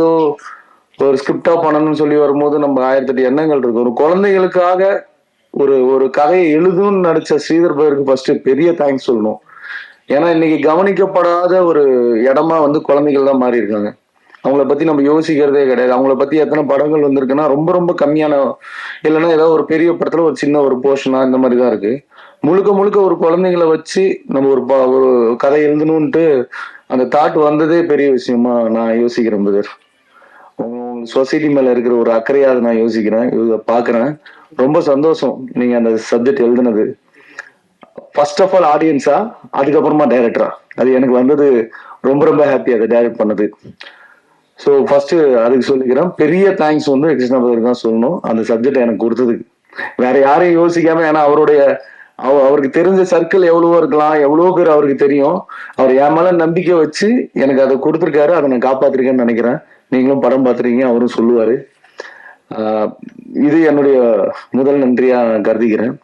ஒரு ஸ்கிரிப்டா பண்ணணும்னு சொல்லி வரும்போது நம்ம 1008 எண்ணங்கள் இருக்கு. ஒரு குழந்தைகளுக்காக ஒரு கதையை எழுதுன்னு நடிச்ச ஸ்ரீதர் பிரதருக்கு ஃபர்ஸ்ட் பெரிய தேங்க்ஸ் சொல்லணும். ஏன்னா இன்னைக்கு கவனிக்கப்படாத ஒரு இடமா வந்து குழந்தைகள் தான் மாறி இருக்காங்க. அவங்கள பத்தி நம்ம யோசிக்கிறதே கிடையாது. அவங்கள பத்தி எத்தனை படங்கள் வந்திருக்குன்னா ரொம்ப ரொம்ப கம்மியான, இல்லைன்னா ஏதாவது ஒரு பெரிய படத்துல ஒரு சின்ன ஒரு போர்ஷனா இந்த மாதிரி தான் இருக்கு. முழுக்க முழுக்க ஒரு குழந்தைங்களை வச்சு நம்ம ஒரு கதை எழுதணும்ட்டு அந்த தாட் வந்ததே பெரிய விஷயமா நான் யோசிக்கிறேன் பிரதர். உங்க சொசைட்டி மேல இருக்கிற ஒரு அக்கறையா அதை நான் யோசிக்கிறேன், பாக்குறேன். ரொம்ப சந்தோஷம் நீங்க அந்த சப்ஜெக்ட் எழுதுனது. ஃபர்ஸ்ட் ஆஃப் ஆல் ஆடியன்ஸா, அதுக்கப்புறமா டைரக்டரா, அது எனக்கு வந்தது ரொம்ப ரொம்ப ஹாப்பி அதை டைரக்ட் பண்ணது. ஸோ ஃபர்ஸ்ட் அதுக்கு சொல்லிக்கிறேன். பெரிய தேங்க்ஸ் வந்து கிருஷ்ணா பிரதர் தான் சொல்லணும் அந்த சப்ஜெக்ட் எனக்கு கொடுத்ததுக்கு. வேற யாரையும் யோசிக்காம, ஏன்னா அவருக்கு தெரிஞ்ச சர்க்கிள் எவ்வளவோ இருக்கலாம், எவ்வளவோ பேர் அவருக்கு தெரியும். அவர் என் மேல நம்பிக்கை வச்சு எனக்கு அதை கொடுத்துருக்காரு, அதை நான் காப்பாத்திருக்கேன்னு நினைக்கிறேன். நீங்களும் படம் பார்த்துருக்கீங்க, அவரும் சொல்லுவாரு. இது என்னுடைய முதல் நன்றியா நான் கருதிக்கிறேன்.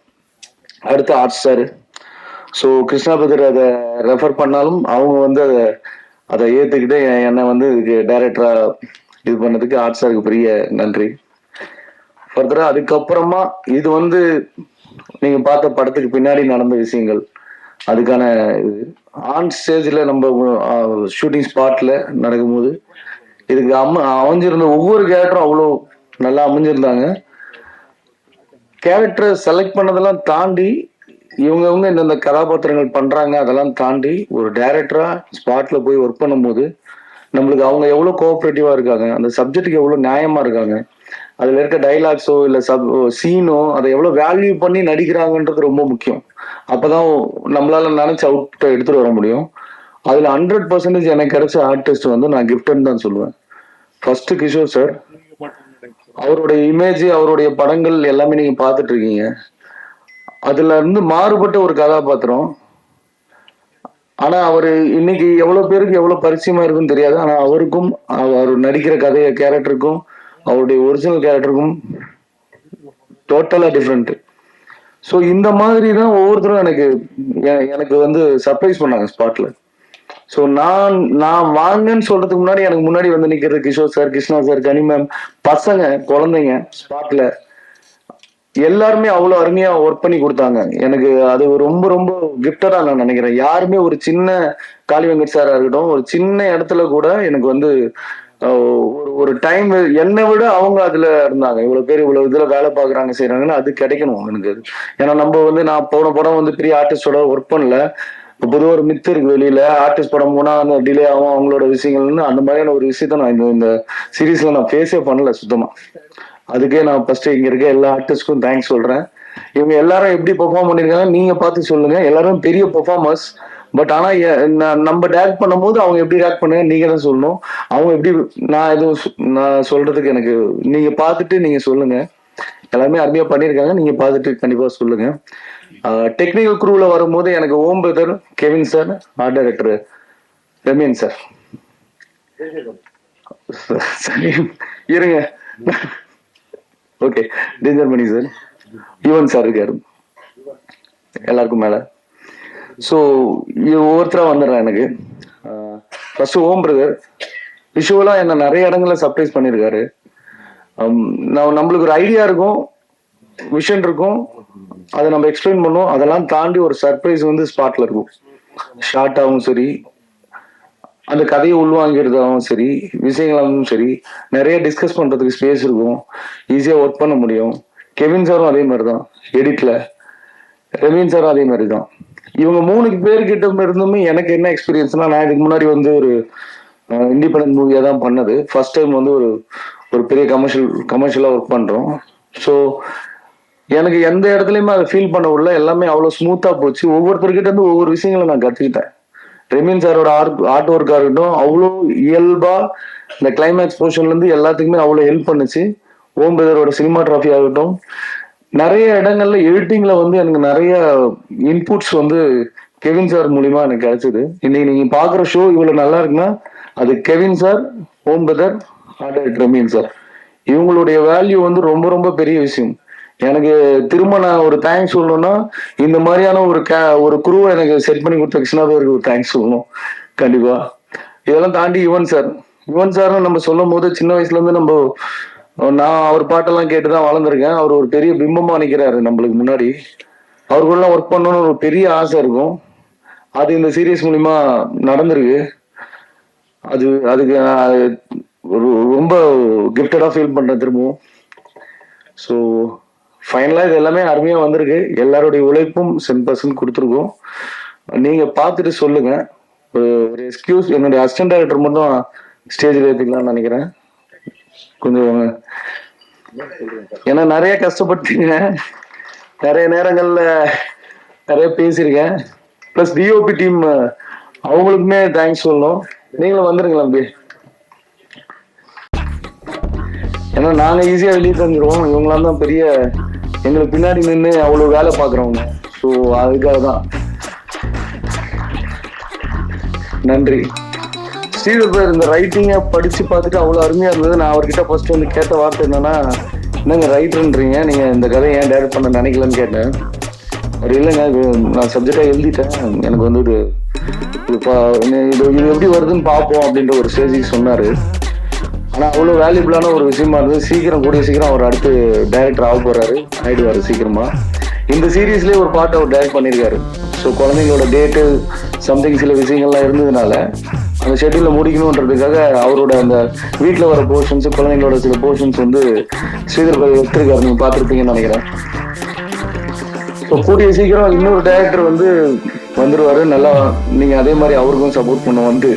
அடுத்து art star. So Krishna brother அதை ரெஃபர் பண்ணாலும் அவங்க வந்து அதை ஏத்துக்கிட்டு என்னை வந்து இதுக்கு டைரக்டரா இது பண்ணதுக்கு ஆர்ட் ஸ்டாருக்கு பெரிய நன்றி. ஃபர்தரா அதுக்கப்புறமா இது வந்து நீங்க பார்த்த படத்துக்கு பின்னாடி நடந்த விஷயங்கள், அதுக்கான இது ஆன் ஸ்டேஜ்ல நம்ம ஷூட்டிங் ஸ்பாட்ல நடக்கும்போது இதுக்கு அமைஞ்சிருந்த ஒவ்வொரு கேரக்டரும் அவ்வளோ நல்லா அமைஞ்சிருந்தாங்க. கேரக்டரை செலக்ட் பண்ணதெல்லாம் தாண்டி இவங்க இந்தந்த கதாபாத்திரங்கள் பண்றாங்க, அதெல்லாம் தாண்டி ஒரு டைரக்டரா ஸ்பாட்ல போய் ஒர்க் பண்ணும்போது நம்மளுக்கு அவங்க எவ்வளவு கோஆபரேட்டிவா இருக்காங்க, அந்த சப்ஜெக்டுக்கு எவ்வளவு நியாயமா இருக்காங்க, அதுல இருக்க டைலாக்ஸோ இல்ல சீனோ அதை எவ்வளவு வேல்யூ பண்ணி நடிக்கிறாங்கன்றது ரொம்ப முக்கியம். அப்பதான் நம்மளால நினைச்ச அவுட் எடுத்துட்டு வர முடியும். அதுல 100% எனக்கு கிடைச்ச ஆர்டிஸ்ட் வந்து நான் கிஃப்ட்னு தான் சொல்லுவேன். ஃபர்ஸ்ட் கிஷோர் சார், அவருடைய இமேஜ், அவருடைய படங்கள் எல்லாமே நீங்க பார்த்துட்டு இருக்கீங்க. அதுல இருந்து மாறுபட்ட ஒரு கதாபாத்திரம். ஆனா அவரு இன்னைக்கு எவ்வளவு பேருக்கு எவ்வளவு பரிச்சயமா இருக்குன்னு தெரியாது. ஆனா அவருக்கும் அவர் நடிக்கிற கேரக்டருக்கும் அவருடைய ஒரிஜினல் கேரக்டருக்கும் டோட்டலா டிஃப்ரெண்ட். ஸோ இந்த மாதிரி தான் ஒவ்வொருத்தரும் எனக்கு வந்து சர்ப்ரைஸ் பண்ணாங்க ஸ்பாட்ல. ஸோ நான் வாங்கன்னு சொல்றதுக்கு முன்னாடி எனக்கு முன்னாடி வந்து நிக்கிறது கிஷோர் சார், கிருஷ்ணா சார், கனி மேம், பசங்க, குழந்தைங்க ஸ்பாட்ல எல்லாருமே அவ்வளவு அருமையா ஒர்க் பண்ணி கொடுத்தாங்க. எனக்கு அது ரொம்ப ரொம்ப கிஃப்டடா நான் நினைக்கிறேன். யாருமே ஒரு சின்ன காளி வெங்கட் சாரா இருக்கட்டும், ஒரு சின்ன இடத்துல கூட எனக்கு வந்து ஒரு டைம் என்னை விட அவங்க அதுல இருந்தாங்க. இவ்வளவு பேர் இவ்வளவு இதுல வேலை பாக்குறாங்க செய்யறாங்கன்னு அது கிடைக்கணும் எனக்கு. ஏன்னா நம்ம வந்து நான் போன படம் வந்து பெரிய ஆர்டிஸ்டோட ஒர்க் பண்ணல. பொதுவாக ஒரு மித்து இருக்கு வெளியில, ஆர்டிஸ்ட் படம் போனா அந்த டிலே ஆகும் அவங்களோட விஷயங்கள்னு, அந்த மாதிரியான ஒரு விஷயத்த நான் இந்த சீரீஸ்ல நான் ஃபேஸே பண்ணல சுத்தமா. அதுக்கே நான் ஃபர்ஸ்ட் இங்க இருக்க எல்லா ஆர்டிஸ்ட்க்கும் தேங்க்ஸ் சொல்றேன். இவங்க எல்லாரும் எப்படி பெர்ஃபார்ம் பண்ணிருக்காங்க நீங்க பார்த்து சொல்லுங்க. எல்லாரும் பெரிய பெர்ஃபார்மர்ஸ். பட் ஆனா நம்ம டேரக்ட் பண்ணும்போது அவங்க எப்படி டேரக்ட் பண்ணுங்க நீங்க தான் சொல்லணும். அவங்க எப்படி, நான் சொல்றதுக்கு எனக்கு நீங்க பார்த்துட்டு நீங்க சொல்லுங்க. எல்லாமே அருமையா பண்ணியிருக்காங்க, நீங்க பார்த்துட்டு கண்டிப்பா சொல்லுங்க. டெக்னிக்கல் குரூல வரும்போது எனக்கு Om brother, Kevin sir, art director Ramin sir. சரி இருங்க, okay, danger Mani sir, Yuvan sir இருக்காரு எல்லாருக்கும் மேல. ஸோ ஒவ்வொருத்தரா வந்துடுறேன். எனக்கு ஃபர்ஸ்ட் ஓம் பிரதர் விஷுவலா என்ன நிறைய இடங்கள்ல சர்ப்ரைஸ் பண்ணியிருக்காரு. நம்மளுக்கு ஒரு ஐடியா இருக்கும், விஷன் இருக்கும், அதை நம்ம எக்ஸ்பிளைன் பண்ணுவோம். அதெல்லாம் தாண்டி ஒரு சர்ப்ரைஸ் வந்து ஸ்பாட்ல இருக்கும். ஷார்ட்டாகவும் சரி, அந்த கதையை உள்வாங்கிறதாகவும் சரி, விஷயங்களாகவும் சரி, நிறைய டிஸ்கஸ் பண்றதுக்கு ஸ்பேஸ் இருக்கும், ஈஸியா ஒர்க் பண்ண முடியும். கெவின் சாரும் அதே மாதிரி தான் எடிட்ல, ரவீன் சாரும் அதே மாதிரி தான். இவங்க 3 பேர்கிட்ட இருந்துமே எனக்கு என்ன எக்ஸ்பீரியன்ஸ்னா, நான் இதுக்கு முன்னாடி வந்து ஒரு இண்டிபெண்டன்ட் மூவியா தான் பண்ணது. ஃபர்ஸ்ட் டைம் வந்து ஒரு பெரிய கமர்ஷியலா ஒர்க் பண்றோம். ஸோ எனக்கு எந்த இடத்துலயுமே அதை ஃபீல் பண்ண உள்ள எல்லாமே அவ்வளவு ஸ்மூத்தா போச்சு. ஒவ்வொருத்தர்கிட்ட இருந்து ஒவ்வொரு விஷயங்களை நான் கத்துக்கிட்டேன். ரெமீன் சாரோட ஆர்ட் ஒர்க்கா இருக்கட்டும், அவ்வளோ இயல்பா இந்த கிளைமேக்ஸ் போர்ஷன்ல இருந்து எல்லாத்துக்குமே அவ்வளவு ஹெல்ப் பண்ணுச்சு. ஓம் பிரதரோட சினிமாட்ராஃபி ஆகட்டும், நிறைய இடங்கள்ல எடிட்டிங்ல வந்து எனக்கு நிறைய இன்புட்ஸ் வந்து கெவின் சார் மூலியமா எனக்கு கிடைச்சது. இன்னைக்கு நீங்க பாக்குற ஷோ இவ்வளவு நல்லா இருக்குன்னா அது கெவின் சார், ஓம் brother, art director Ramin sir, இவங்களுடைய வேல்யூ வந்து ரொம்ப ரொம்ப பெரிய விஷயம். எனக்கு திரும்ப நான் ஒரு தேங்க்ஸ் சொல்லணும்னா, இந்த மாதிரியான ஒரு குருவை எனக்கு செட் பண்ணி கொடுத்த கிருஷ்ணாதருக்கு ஒரு தேங்க்ஸ் சொல்லணும் கண்டிப்பா. இதெல்லாம் தாண்டி யுவன் சார் நம்ம சொல்லும் போது சின்ன வயசுல இருந்து நான் அவர் பாட்டெல்லாம் கேட்டுதான் வளர்ந்துருக்கேன். அவர் ஒரு பெரிய பிம்பமா நிக்கிறாரு நம்மளுக்கு முன்னாடி. அவருக்குள்ள ஒர்க் பண்ணணும்னு ஒரு பெரிய ஆசை இருக்கும். அது இந்த சீரியஸ் மூலியமா நடந்திருக்கு. அதுக்கு ரொம்ப கிஃப்டடா ஃபீல் பண்றேன் திரும்பவும். ஸோ ஃபைனலா இது எல்லாமே அருமையா வந்திருக்கு. எல்லாருடைய உழைப்பும் 100% கொடுத்துருக்கோம். நீங்க பார்த்துட்டு சொல்லுங்க. ஒரு எக்ஸ்கியூஸ், என்னுடைய அசிஸ்டன்ட் டைரக்டர் மட்டும் ஸ்டேஜில் ஏற்றிக்கலாம்னு நினைக்கிறேன். கொஞ்சம் ஏன்னா நிறைய கஷ்டப்பட்டீங்க, நிறைய நேரங்கள்ல நிறைய பேசியிருக்கேன். ப்ளஸ் டிஓபி டீம் அவங்களுக்குமே தேங்க்ஸ் சொல்லணும். நீங்களும் வந்துருங்களா தம்பி, ஏன்னா நாங்க ஈஸியா வெளியே தந்துடுவோம், இவங்களாம் தான் பெரிய எங்களுக்கு பின்னாடி நின்று அவ்வளவு வேலை பார்க்குறவங்க. ஸோ அதுக்காக தான் நன்றி. ஸ்ரீதர் பேர் இந்த ரைட்டிங்கை படிச்சு பார்த்துட்டு அவ்வளோ அருமையா இருந்தது. நான் அவர்கிட்ட ஃபர்ஸ்ட் வந்து கேட்ட வார்த்தை என்னன்னா, என்னங்க ரைட்டர்ன்றீங்க, நீங்க இந்த கதையை ஏன் டைரக்ட் பண்ண நினைக்கலன்னு கேட்டேன். அது இல்லைங்க, இது நான் சப்ஜெக்டாக எழுதிட்டேன், எனக்கு வந்து இது எப்படி வருதுன்னு பார்ப்போம் அப்படின்ற ஒரு ஸ்டேஜுக்கு சொன்னாரு. ஆனால் அவ்வளோ வேல்யூபிளான ஒரு விஷயமா இருந்தது. சீக்கிரம் கூடிய சீக்கிரம் அவர் அடுத்து டைரக்டர் ஆக போறாரு, ஆயிடுவாரு சீக்கிரமா. இந்த சீரீஸ்லேயே ஒரு பார்ட் அவர் டைரக்ட் பண்ணியிருக்காரு. ஸோ குழந்தைங்களோட டேட்டு சம்திங் சில விஷயங்கள்லாம் இருந்ததுனால அந்த ஷெட்யூல்ல முடிக்கணுன்றதுக்காக அவரோட அந்த வீட்டில் வர போர்ஷன்ஸ், குழந்தைங்களோட சில போர்ஷன்ஸ் வந்து ஸ்ரீதர் பாய் எடுத்திருக்காரு. நீங்க பார்த்துருப்பீங்கன்னு நினைக்கிறேன். ஸோ கூடிய சீக்கிரம் இன்னொரு டைரக்டர் வந்து வந்துருவாரு. நல்லா நீங்க அதே மாதிரி அவருக்கும் சப்போர்ட் பண்ண வந்து.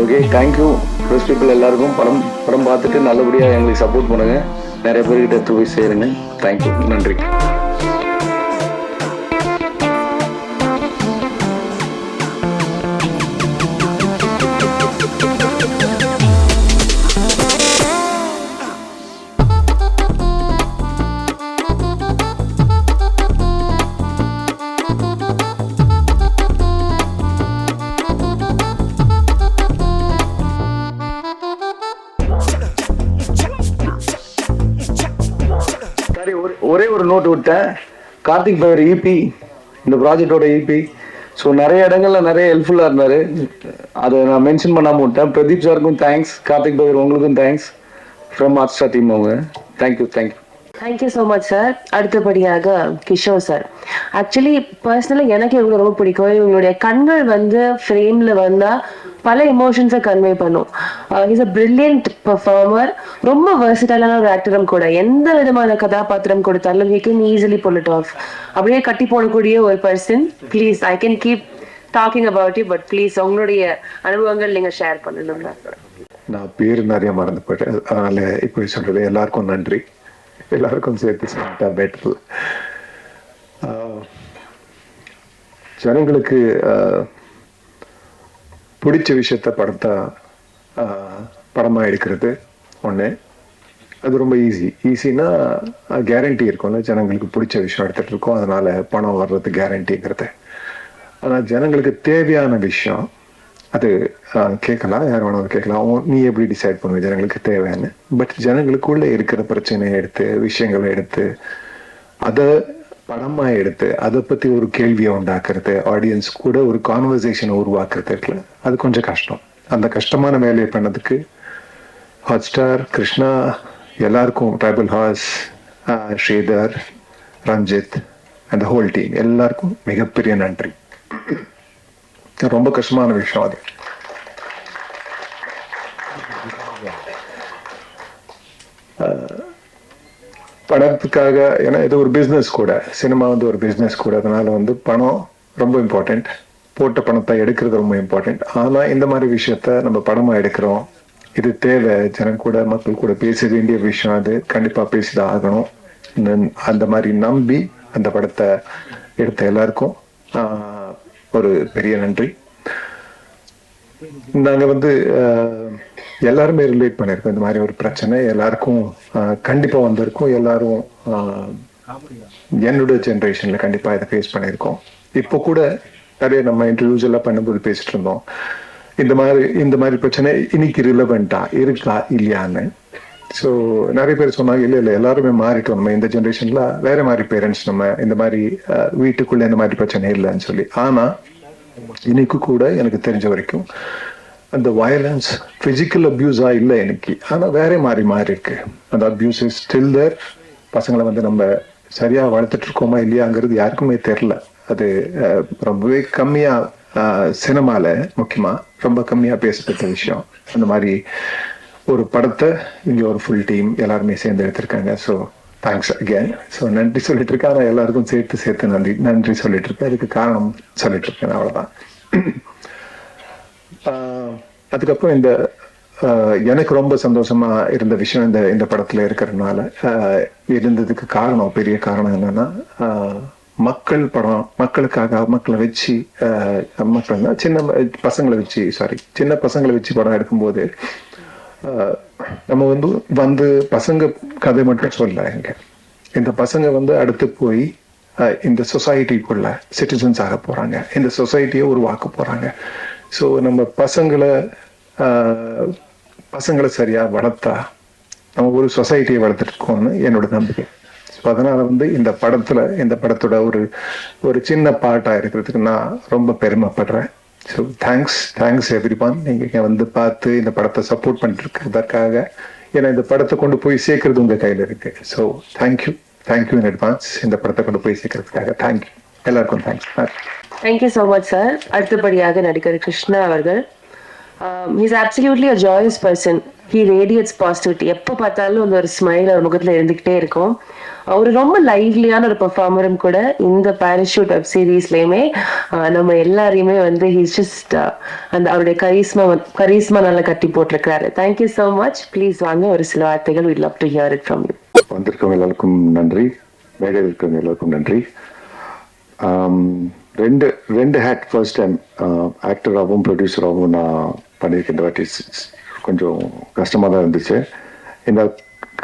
Okay, thank you. ப்ரெஸ் பீப்புள் எல்லாருக்கும் படம் பார்த்துட்டு நல்லபடியா எங்களுக்கு சப்போர்ட் பண்ணுங்க, நிறைய பேர்கிட்ட எடுத்து போய் சேருங்க. தேங்க்யூ, நன்றி. ஒரே ஒரு நோட் விட்டேன், கார்த்திக் பவர் இபி, இந்த ப்ராஜெக்டோட இபி. ஸோ நிறைய இடங்கள்ல நிறைய ஹெல்ப்ஃபுல்லா இருந்தாரு, அதை நான் மென்ஷன் பண்ணாம விட்டேன். பிரதீப் சாருக்கும் தேங்க்ஸ், கார்த்திக் பவர் உங்களுக்கும் தேங்க்ஸ் ஃப்ரம் ஆர்ட்ஸ்டா டீம். அவங்க thank you. Thank you so much sir. அடுத்தபடியாக கிஷோர் சார். ஆக்சுவலி பர்சனலாக எனக்கு இவங்க ரொம்ப பிடிக்கும். இவங்களுடைய கண்கள் வந்து ஃப்ரேம்ல வந்தா பல எமோஷன்ஸை கன்வே பண்ணும். இஸ் அ பிரில்லியன்ட் பெர்ஃபார்மர், ரொம்ப வெர்சிட்டலான ஒரு ஆக்டரும் கூட. எந்த விதமான கதாபாத்திரம் கொடுத்தாலும் we can easily pull it off. அப்படியே கட்டி போடக்கூடிய ஒரு person. Please, I can keep talking about you, but please உங்களுடைய அனுபவங்கள் நீங்க ஷேர் பண்ணணும். நான் பேர் நிறைய மறந்து போயிட்டேன், அதனால இப்போ சொல்றது எல்லாருக்கும் நன்றி. எல்லாருக்கும் சேர்த்து சொல்லிட்டா பெட்டர். ஜனங்களுக்கு பிடிச்ச விஷயத்த படமா எடுக்கிறது ஒண்ணு, அது ரொம்ப ஈஸினா கேரண்டி இருக்கும்ல, ஜனங்களுக்கு பிடிச்ச விஷயம் எடுத்துட்டு இருக்கோம், அதனால பணம் வர்றது கேரண்டிங்கிறது. ஆனா ஜனங்களுக்கு தேவையான விஷயம் அது கேட்கலாம், யார் வேணாலும் கேட்கலாம். நீ எப்படி டிசைட் பண்ணுவ ஜனங்களுக்கு தேவைன்னு? பட் ஜனங்களுக்குள்ள இருக்கிற பிரச்சனையை எடுத்து, விஷயங்களை எடுத்து, அதை படமா எடுத்து, அதை பத்தி ஒரு கேள்வியை உண்டாக்குறது, ஆடியன்ஸ் கூட ஒரு கான்வர்சேஷனை உருவாக்குறது இருக்குல்ல, அது கொஞ்சம் கஷ்டம். அந்த கஷ்டமான வேலையை பண்ணதுக்கு ஹாட் ஸ்டார், கிருஷ்ணா, எல்லாருக்கும், ட்ரைபல் ஹார்ஸ், ஸ்ரீதர், ரஞ்சித் அந்த ஹோல் டீம் எல்லாருக்கும் மிகப்பெரிய நன்றி. ரொம்ப கஷ்டமான விஷயம் அது. பணத்துக்காக, ஏன்னா இது ஒரு பிஸ்னஸ் கூட, சினிமா வந்து ஒரு பிஸ்னஸ் கூட, அதனால வந்து பணம் ரொம்ப இம்பார்ட்டன்ட், போட்ட பணத்தை எடுக்கிறது ரொம்ப இம்பார்ட்டன்ட். ஆனா இந்த மாதிரி விஷயத்த நம்ம படமா எடுக்கிறோம், இது தேவை, ஜனம் கூட மக்கள் கூட பேச வேண்டிய விஷயம், அது கண்டிப்பா பேசிதான் ஆகணும். அந்த மாதிரி நம்பி அந்த படத்தை எடுத்த எல்லாருக்கும் ஒரு பெரிய நன்றி. நாங்க வந்து எல்லாருமே ரிலேட் பண்ணிருக்கோம், இந்த மாதிரி ஒரு பிரச்சனை எல்லாருக்கும் கண்டிப்பா வந்திருக்கும். எல்லாரும் என்னோட ஜெனரேஷன்ல கண்டிப்பா இதை ஃபேஸ் பண்ணியிருக்கோம். இப்போ கூட நிறைய நம்ம இன்டர்வியூஸ் எல்லாம் பண்ணும்போது பேசிட்டு இருந்தோம், இந்த மாதிரி பிரச்சனை இன்னைக்கு ரிலவெண்டா இருக்கா இல்லையான்னு. ஸோ நிறைய பேர் சொன்னாங்க, இல்லை எல்லாருமே மாறிட்டோம், நம்ம இந்த ஜெனரேஷன்ல வேற மாதிரி பேரண்ட்ஸ், நம்ம இந்த மாதிரி வீட்டுக்குள்ள இந்த மாதிரி பிரச்சனை இல்லைன்னு சொல்லி. ஆனா இன்னைக்கு கூட எனக்கு தெரிஞ்ச வரைக்கும் அந்த வயலன்ஸ் பிசிக்கல் அபியூஸா இல்லை எனக்கு, ஆனா வேற மாறி இருக்கு. அந்த அபியூஸ் இஸ் ஸ்டில் தேர். பசங்களை வந்து நம்ம சரியா வளர்த்துட்டு இருக்கோமா இல்லையாங்கிறது யாருக்குமே தெரியல. அது ரொம்பவே கம்மியா சினிமால முக்கியமா ரொம்ப கம்மியா பேசப்பட்ட விஷயம். அந்த மாதிரி ஒரு படத்தை இங்க ஒரு ஃபுல் டீம் எல்லாருமே சேர்ந்து எடுத்திருக்காங்க. So thanks again. ஸோ நன்றி சொல்லிட்டு இருக்கேன், ஆனால் எல்லாருக்கும் சேர்த்து நன்றி சொல்லிட்டு இருக்கேன். அதுக்கு காரணம் சொல்லிட்டு இருக்கேன், அவ்வளவுதான். அதுக்கப்புறம் எனக்கு ரொம்ப சந்தோஷமா இருந்த விஷயம் இந்த படத்துல இருக்கிறதுனால இருந்ததுக்கு பெரிய காரணம் என்னன்னா மக்களுக்காக மக்களை வச்சு சின்ன பசங்களை வச்சு படம் எடுக்கும்போது நம்ம பசங்க கதை மட்டும் சொல்ல இந்த பசங்க அடுத்து போய் இந்த சொசைட்டிக்குள்ள சிட்டிசன்ஸ் ஆக போறாங்க, இந்த சொசைட்டியை உருவாக்க போறாங்க. ஸோ நம்ம பசங்களை சரியா வளர்த்தா நம்ம ஒரு சொசைட்டியை வளர்த்துட்டு இருக்கோம்னு என்னோட நம்பிக்கை. ஸோ அதனால இந்த படத்தோட ஒரு சின்ன பாட்டா இருக்கிறதுக்கு நான் ரொம்ப பெருமைப்படுறேன். So thanks everyone. நீங்க பார்த்து இந்த படத்தை சப்போர்ட் பண்ணிட்டு இருக்கிறதுக்காக. ஏன்னா இந்த படத்தை கொண்டு போய் சேர்க்கறது உங்க கையில இருக்கு. ஸோ தேங்க்யூ இன் அட்வான்ஸ் இந்த படத்தை கொண்டு போய் சேர்க்கறதுக்காக. தேங்க்யூ எல்லாருக்கும். Thank you so much sir. அடுத்தபடியாக நடிகர் கிருஷ்ணா அவர்கள். He's absolutely a joyous person. He radiates positivity. எப்போ பார்த்தாலும் ஒரு ஸ்மைல் அவர் முகத்தில் இருந்துக்கிட்டே இருக்கும். அவர் ரொம்ப லைவ்லியான ஒரு பெர்ஃபார்மரும் கூட. இந்த பாராஷூட் வெப் சீரீஸ்லையுமே நம்ம எல்லாரையுமே ஹீஸ் ஜஸ்ட் அவருடைய கரிஸ்மா நல்லா கட்டி போட்டிருக்கிறாரு. Thank you so much. ப்ளீஸ் வாங்க ஒரு சில வார்த்தைகள். we'd love to hear it from you. வந்திருக்கவங்க எல்லாருக்கும் நன்றி, மேடையில் இருக்கவங்க எல்லாருக்கும் நன்றி. ரெண்டு ஹேட் ஃபர்ஸ்ட் டைம் ஆக்டராகவும் ப்ரொடியூசராகவும் நான் பண்ணியிருக்கேன். இந்த வாட்டி கொஞ்சம் கஷ்டமாக தான் இருந்துச்சு. இந்த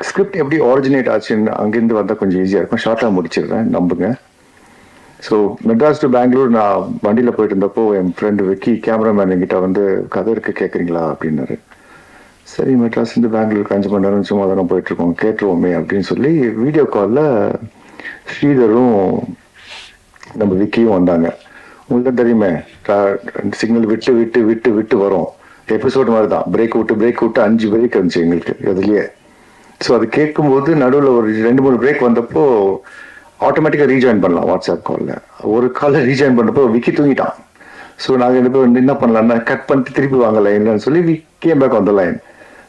ஸ்கிரிப்ட் எப்படி ஆரிஜினேட் ஆச்சுன்னு அங்கேருந்து வந்தால் கொஞ்சம் ஈஸியாக இருக்கும். ஷார்ட்டாக முடிச்சிடுறேன், நம்புங்க. ஸோ மெட்ராஸ் டு பெங்களூர் நான் வண்டியில் போயிட்டு இருந்தப்போ என் ஃப்ரெண்டு விக்கி கேமராமேன் என்கிட்ட கதை இருக்க கேட்குறீங்களா அப்படின்னாரு. சரி, மெட்ராஸ்லேருந்து பெங்களூருக்கு 5 மணி நேரம் சும்மா தானே போயிட்டுருக்கோம், கேட்டுருவோமே அப்படின்னு சொல்லி வீடியோ காலில் ஸ்ரீதரும் நம்ம விக்கியும் வந்தாங்க. உங்களுக்கு தான் தெரியுமே, சிக்னல் விட்டு விட்டு விட்டு விட்டு வரும். எபிசோடு மாதிரி தான், பிரேக் விட்டு 5 பிரேக் இருந்துச்சு எங்களுக்கு அதுலேயே. ஸோ அது கேட்கும்போது நடுவில் ஒரு 2-3 பிரேக் வந்தப்போ ஆட்டோமேட்டிக்காக ரீஜாயின் பண்ணலாம் வாட்ஸ்அப் காலில். ஒரு காலில் ரீஜாயின் பண்ணப்போ விக்கி தூங்கிட்டான். ஸோ நாங்கள் 2 பேர் என்ன பண்ணலாம்னா கட் பண்ணிட்டு திருப்பி வாங்க லைன்லன்னு சொல்லி we came back on the line.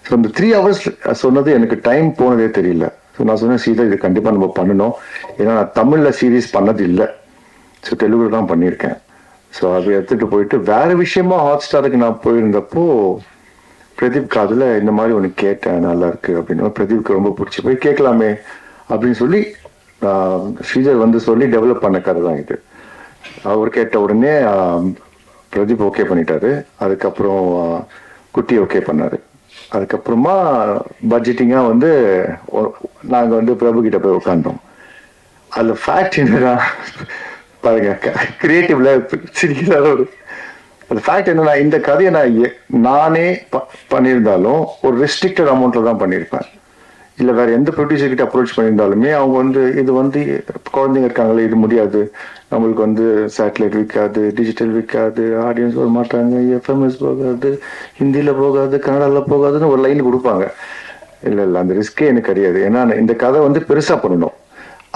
So அந்த 3 hours சொன்னது எனக்கு டைம் போனதே தெரியல. ஸோ நான் சொன்னேன், சீதா இது கண்டிப்பாக நம்ம பண்ணணும். ஏன்னா நான் தமிழில் சீரீஸ் பண்ணது இல்லை, ஸோ தெலுங்குல தான் பண்ணியிருக்கேன். ஸோ அதை எடுத்துகிட்டு போயிட்டு வேறு விஷயமா ஹாட் ஸ்டாருக்கு நான் போயிருந்தப்போ பிரதீப் காதில் இந்த மாதிரி ஒன்று கேட்டேன், நல்லா இருக்கு அப்படின்னு. பிரதீப்க்கு ரொம்ப பிடிச்சி போய் கேட்கலாமே அப்படின்னு சொல்லி ஸ்ரீதர் சொல்லி டெவலப் பண்ண கதை தான் இது. அவர் கேட்ட உடனே பிரதீப் ஓகே பண்ணிட்டாரு. அதுக்கப்புறம் குட்டி ஓகே பண்ணாரு. அதுக்கப்புறமா பட்ஜெட்டிங்காக நாங்கள் பிரபு கிட்ட போய் உட்காந்தோம். அதில் ஃபேக்ட் என்னன்னா பாருங்க, கிரியேட்டிவ்ல சிரிக்கிறார ஒரு அந்த ஃபேக்ட் என்னன்னா, இந்த கதையை நானே பண்ணியிருந்தாலும் ஒரு ரெஸ்ட்ரிக்டட் அமௌண்ட்ல தான் பண்ணியிருப்பேன். இல்லை வேற எந்த ப்ரொடியூசர் கிட்ட அப்ரோச் பண்ணியிருந்தாலுமே அவங்க இது குழந்தைங்க இருக்காங்களே, இது முடியாது, நம்மளுக்கு சேட்டலைட் விற்காது, டிஜிட்டல் விற்காது, ஆடியன்ஸ் வர மாட்டாங்க, எஃப்எம்எஸ் போகாது, ஹிந்தியில போகாது, கன்னடாவில் போகாதுன்னு ஒரு லைன் கொடுப்பாங்க. இல்லை அந்த ரிஸ்கே எனக்கு கிடையாது. ஏன்னா இந்த கதை பெருசா பண்ணணும்.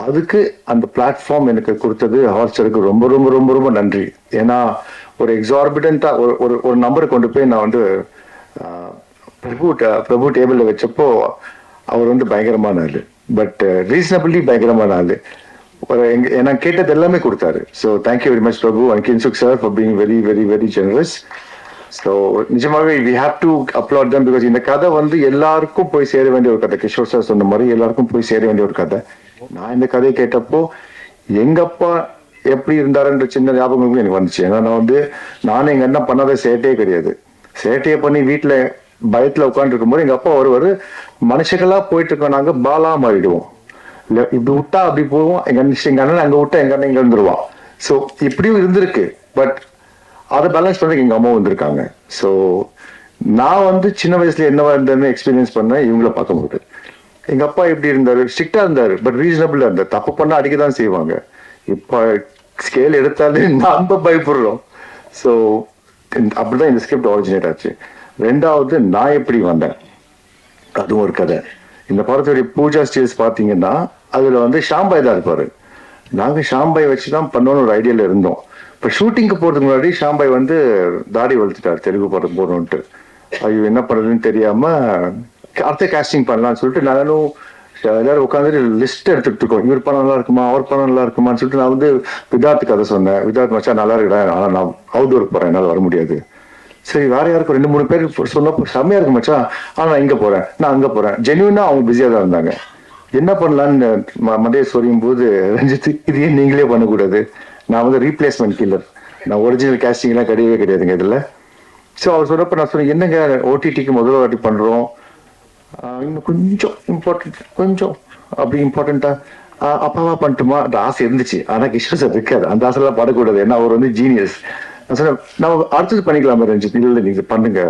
அதுக்கு அந்த பிளாட்ஃபார்ம் எனக்கு கொடுத்தது ஹாட்ஸ்டாருக்கு ரொம்ப ரொம்ப ரொம்ப ரொம்ப நன்றி. ஏன்னா ஒரு எக்ஸார்பிடண்டா ஒரு நம்பரை கொண்டு போய் நான் பிரபு டேபிள்ல வச்சப்போ அவர் பயங்கரமான ஆளு, பட் ரீசனபிளி பயங்கரமான ஆளு. நான் கேட்டது எல்லாமே கொடுத்தாரு. So thank you very much Prabhu and Kinshuk sir for being very very very generous. So நிஜமாவே we have to applaud them. Because இந்த கதை எல்லாருக்கும் போய் சேர வேண்டிய ஒரு கதை. கிஷோர் சார் சொன்ன மாதிரி எல்லாருக்கும் போய் சேர வேண்டிய ஒரு கதை. நான் இந்த கதையை கேட்டப்போ எங்க அப்பா எப்படி இருந்தாருன்ற சின்ன ஞாபகங்களும் எனக்கு வந்துச்சு. ஏன்னா நானும் எங்க அண்ணா பண்ணாத சேட்டையே கிடையாது. சேட்டையை பண்ணி வீட்டுல பயத்துல உட்காந்து இருக்கும்போது எங்க அப்பா ஒருவர் மனுஷங்களா போயிட்டு இருக்கோம், நாங்க பாலா மாறிடுவோம். இல்ல இப்படி விட்டா அப்படி போவோம், எங்க அண்ணன் அங்க விட்டா எங்க அண்ணன் இங்க இருந்துருவான். ஸோ இப்படியும் இருந்திருக்கு. பட் அதை பேலன்ஸ் பண்றதுக்கு எங்க அம்மா வந்திருக்காங்க. ஸோ நான் சின்ன வயசுல என்னவா இருந்தேன்னு எக்ஸ்பீரியன்ஸ் பண்ணேன் இவங்கள பார்க்கும்போது. எங்க அப்பா எப்படி இருந்தாரு, ஸ்ட்ரிக்டா இருந்தாரு, பட் ரீசனபிளா இருந்தாரு. தப்பு பண்ணா அடிக்கதான் செய்வாங்க. இப்ப ஸ்கேல் எடுத்தாலே நம்ம பயப்படுறோம். ஸோ அப்படிதான் இந்த ஸ்கிரிப்ட் ஆரிஜினேட் ஆச்சு. 2வது நான் எப்படி வந்தேன், அதுவும் ஒரு கதை. இந்த படத்துடைய பூஜா ஸ்டேஜ் பாத்தீங்கன்னா அதுல ஷாம்பாய் தான் இருப்பாரு. நாங்க ஷாம்பாய் வச்சுதான் பண்ணோன்னு ஒரு ஐடியால இருந்தோம். இப்ப ஷூட்டிங்க்கு போறதுக்கு முன்னாடி ஷாம்பாய் தாடி வளர்த்துட்டாரு தெலுங்கு படம் போறோம்ட்டு. ஐயோ என்ன பண்றதுன்னு தெரியாம அடுத்த காஸ்டிங் பண்ணலாம்னு சொல்லிட்டு நானும் எல்லாரும் உட்காந்து லிஸ்ட் எடுத்துட்டு இருக்கோம். இவர் படம் நல்லா இருக்குமா, அவர் படம் நல்லா இருக்குமான்னு சொல்லிட்டு நான் விதார்த்து கதை சொன்னேன். விதார்த் மச்சா நல்லா இருக்கா, ஆனா நான் அவுட்டோருக்கு போறேன், என்னால் வர முடியாது. சரி வேற யாருக்கும் 2-3 பேர் சொன்னப்போ செம்மையா இருக்கு மச்சான், நான் இங்க போறேன், நான் அங்க போறேன். ஜென்யூனா அவங்க பிஸியா தான் இருந்தாங்க. என்ன பண்ணலான்னு மண்டையை சொரியும் போது ரஞ்சித், இது ஏன் நீங்களே பண்ணக்கூடாது, நான் வந்து ரீப்ளேஸ்மெண்ட் கில்லர், நான் ஒரிஜினல் கேஸ்டிங் எல்லாம் கிடையவே கிடையாதுங்க இதுல. ஸோ அவர் சொன்னப்ப நான் சொன்னேன், என்னங்க ஓடிடிக்கு முதல் வாட்டி பண்றோம், இன்னும் கொஞ்சம் இம்பார்ட்டன்ட், கொஞ்சம் அப்படி இம்பார்ட்டண்டா அப்பாவா பண்ணிட்டுமா, அந்த ஆசை இருந்துச்சு. ஆனா கிஷோர் சார் இருக்காது, அந்த ஆசைலாம் படக்கூடாது, ஏன்னா அவர் வந்து ஜீனியஸ். நான் சொன்னேன், நம்ம அடுத்தது பண்ணிக்கலாமா ரஞ்சித், இல்லை நீங்க பண்ணுங்க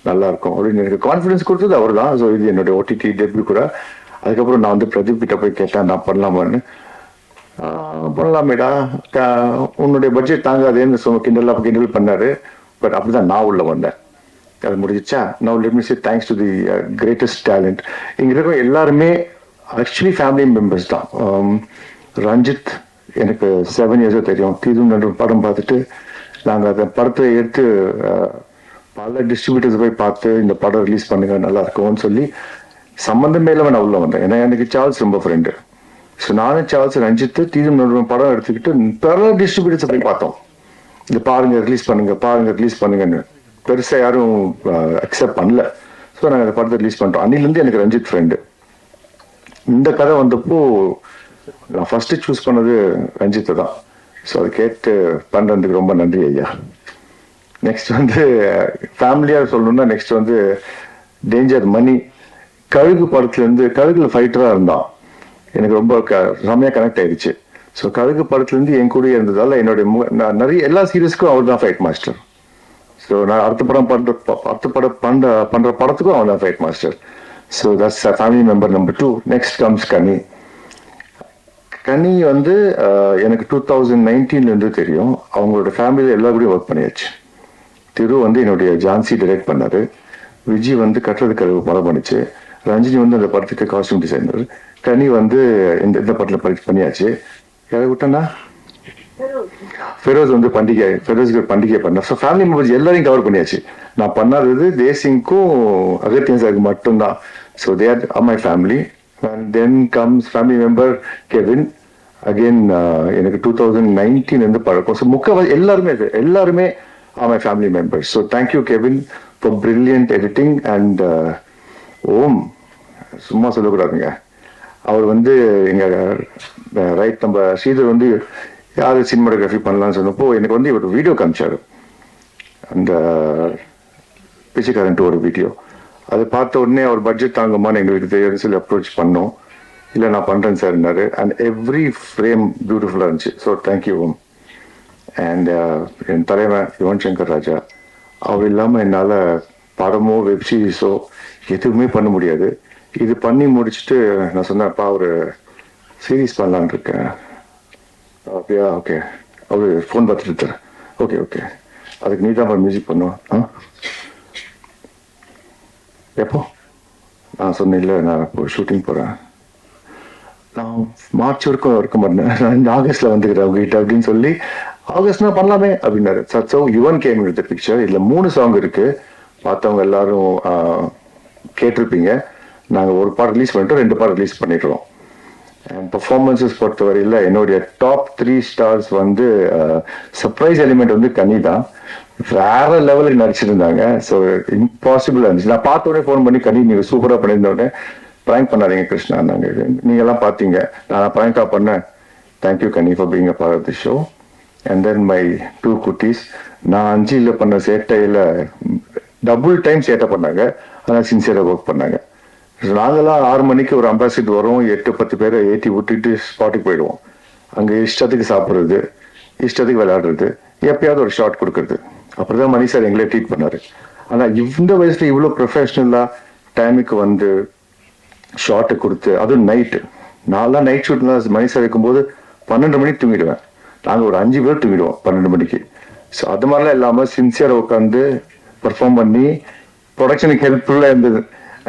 நல்லா இருக்கும் அப்படின்னு எனக்கு கான்ஃபிடன்ஸ் கொடுத்தது அவர் தான். ஸோ இது என்னுடைய ஓடிடி டெபியூ கூட. அதுக்கப்புறம் நான் வந்து பிரதீப் கிட்ட போய் கேட்டேன், நான் பண்ணலாமான்னு. பண்ணலாமேடா, உன்னுடைய பட்ஜெட் தாங்காதேன்னு கிண்டல் பண்ணாரு. பட் அப்படிதான் நான் உள்ள வந்தேன். அது முடிஞ்சிச்சா. Now let me say thanks to the greatest talent. இங்க இருக்க எல்லாருமே ஆக்சுவலி ஃபேமிலி மெம்பர்ஸ் தான். ரஞ்சித் எனக்கு 7 இயர்ஸாக தெரியும். தீதும் நன்று படம் பார்த்துட்டு நாங்கள் அந்த படத்தை எடுத்து பல டிஸ்ட்ரிபியூட்டர்ஸ் போய் பார்த்து இந்த படம் ரிலீஸ் பண்ணுங்க நல்லா இருக்கும்னு சொல்லி சம்மந்தமே இல்லாமல் நான் உள்ள வந்தேன். ஏன்னா எனக்கு சார்ல்ஸ் ரொம்ப ஃப்ரெண்டு. ஸோ நானும் சார்ல்ஸ் ரஞ்சித் தீதும் நன்று படம் எடுத்துக்கிட்டு பல டிஸ்ட்ரிபியூட்டர்ஸ் போய் பார்த்தோம். இது பாருங்க ரிலீஸ் பண்ணுங்க, பாருங்க ரிலீஸ் பண்ணுங்கன்னு. பெருசா யாரும் அக்செப்ட் பண்ணல. ஸோ நாங்கள் அந்த படத்தை ரிலீஸ் பண்ணிட்டோம். அன்னிலேருந்து எனக்கு ரஞ்சித் ஃப்ரெண்டு. இந்த கதை வந்தப்போ நான் ஃபர்ஸ்ட் சூஸ் பண்ணது ரஞ்சித்தை தான். ஸோ அதை கேட்டு பண்றதுக்கு ரொம்ப நன்றி ஐயா. நெக்ஸ்ட் வந்து ஃபேமிலியா சொல்லணும்னா நெக்ஸ்ட் வந்து டேஞ்சர் மணி. கழுகு படத்துல இருந்து, கழுகுல ஃபைட்டரா இருந்தான், எனக்கு ரொம்ப செம்மையா கனெக்ட் ஆயிடுச்சு. ஸோ கழுகு படத்துல இருந்து என் கூட இருந்ததால என்னுடைய நான் நிறைய எல்லா சீரியஸ்க்கும் அவர் தான் ஃபைட் மாஸ்டர். ஸோ நான் அடுத்த படம் பண்ற படத்துக்கும் அவன் தான் fight master. So that's family member number 2. Next comes கனி. கனி வந்து எனக்கு 2019 இருந்து தெரியும். அவங்களோட ஃபேமிலியில எல்லா கூடயும் ஒர்க் பண்ணியாச்சு. திரு வந்து என்னுடைய ஜான்சி டைரக்ட் பண்ணாரு. விஜய் வந்து கட்டுறது கழுவு படம் பண்ணிச்சு. ரஞ்சினி வந்து அந்த படத்துக்கு காஸ்டியூம் டிசைனர். கனி வந்து இந்த படத்துல பண்ணியாச்சு. யாரை விட்டேன்னா ஃபெரோஸ் வந்து ஃபெரோஸ்க்கு பண்டிகை பண்ண. ஸோ ஃபேமிலி மெம்பர்ஸ் எல்லாரையும் கவர் பண்ணியாச்சு. நான் பண்ணாதது தேசிங்க்கும் அகத்தியன் சாருக்கு மட்டும்தான். So they are my family. And then comes family member Kevin. Again எனக்கு 2019 இருந்து பழக்கம். ஸோ எல்லாருமே are my family members. So thank you Kevin for brilliant editing. And Om சும்மா சொல்லக்கூடாதுங்க, அவர் வந்து எங்க ரைட் நம்ம ஸ்ரீதர் வந்து யாரு சினிமாட்டோகிராஃபி பண்ணலாம்னு சொன்னப்போ எனக்கு வந்து இவர் வீடியோ காமிச்சாரு. அந்த பிச்சைக்காரன்ட்டு ஒரு வீடியோ. அதை பார்த்த உடனே அவர் பட்ஜெட் தாங்குமான்னு எங்களுக்கு தெரியாது சொல்லி அப்ரோச் பண்ணோம். இல்லை நான் பண்றேன் சார்னாரு. அண்ட் எவ்ரி ஃப்ரேம் பியூட்டிஃபுல்லா இருந்துச்சு. So thank you Om. அண்ட் என் தலைவன் யுவன் சங்கர் ராஜா, அவர் இல்லாமல் என்னால் படமோ வெப் சீரிஸோ எதுவுமே பண்ண முடியாது. இது பண்ணி முடிச்சுட்டு நான் சொன்னேன்ப்பா ஒரு சீரீஸ் பண்ணலான் இருக்கேன். அப்படியா, ஓகே. அவரு ஃபோன் பார்த்துட்டு இருக்காரு. ஓகே ஓகே, அதுக்கு நீ தான் மியூசிக் பண்ணுவோம். எப்போ? நான் சொன்னேன் இல்லை நான் இப்போ ஷூட்டிங் போகிறேன், நான் மார்ச் வரைக்கும் இருக்க மாட்டேன், நான் ஆகஸ்ட்ல வந்துக்கிறேன் உங்ககிட்ட அப்படின்னு சொல்லி, ஆகஸ்ட்னா பண்ணலாமே அப்படின்னாரு. So Yuvan game with picture. இதில் 3 சாங் இருக்கு. பார்த்தவங்க எல்லாரும் கேட்டிருப்பீங்க. நாங்கள் ஒரு பாட்டு ரிலீஸ் பண்ணிட்டோம், 2 பாட்டு ரிலீஸ் பண்ணிடுறோம். பர்ஃபார்மன்ஸஸ் பொறுத்தவரையில் என்னுடைய டாப் 3 ஸ்டார்ஸ் வந்து சர்ப்ரைஸ் எலிமெண்ட் வந்து கனி தான். வேற லெவலுக்கு நடிச்சிருந்தாங்க. ஸோ இம்பாசிபிள் இருந்துச்சு. நான் பார்த்த உடனே ஃபோன் பண்ணி, கனி நீங்கள் சூப்பராக பண்ணியிருந்தோடனே ப்ராங்க் பண்ணாதீங்க கிருஷ்ணா, நாங்கள் நீங்கள்லாம் பார்த்தீங்க, நான் ப்ராங்காக பண்ணேன். Thank you Kani for being a part of the show. And then my 2 குட்டீஸ். நான் 5 பண்ண சேட்டையில் டபுள் டைம் சேட்டை பண்ணாங்க, ஆனால் சின்சியராக ஒர்க் பண்ணாங்க. நாங்கெல்லாம் 6 மணிக்கு ஒரு அம்பாசிடர் வரும், 8-10 பேரை ஏற்றி விட்டுட்டு ஸ்பாட்டுக்கு போயிடுவோம். அங்கே இஷ்டத்துக்கு சாப்பிட்றது, இஷ்டத்துக்கு விளையாடுறது, எப்பயாவது ஒரு ஷார்ட் கொடுக்கறது. அப்படிதான் மணி சார் எங்களே ட்ரீட் பண்ணாரு. ஆனால் இந்த வயசுல இவ்வளோ ப்ரொஃபஷனலா டைமுக்கு வந்து ஷார்ட்டை கொடுத்து, அதுவும் நைட்டு. நான்லாம் நைட் ஷூட்லாம் மணி சார் இருக்கும்போது 12 மணிக்கு தூங்கிடுவேன். நாங்கள் ஒரு 5 பேர் தூங்கிடுவோம் 12 மணிக்கு. ஸோ அது மாதிரிலாம் இல்லாமல் சின்சியராக உட்காந்து பர்ஃபார்ம் பண்ணி ப்ரொடக்ஷனுக்கு ஹெல்ப்ஃபுல்லாக இருந்தது.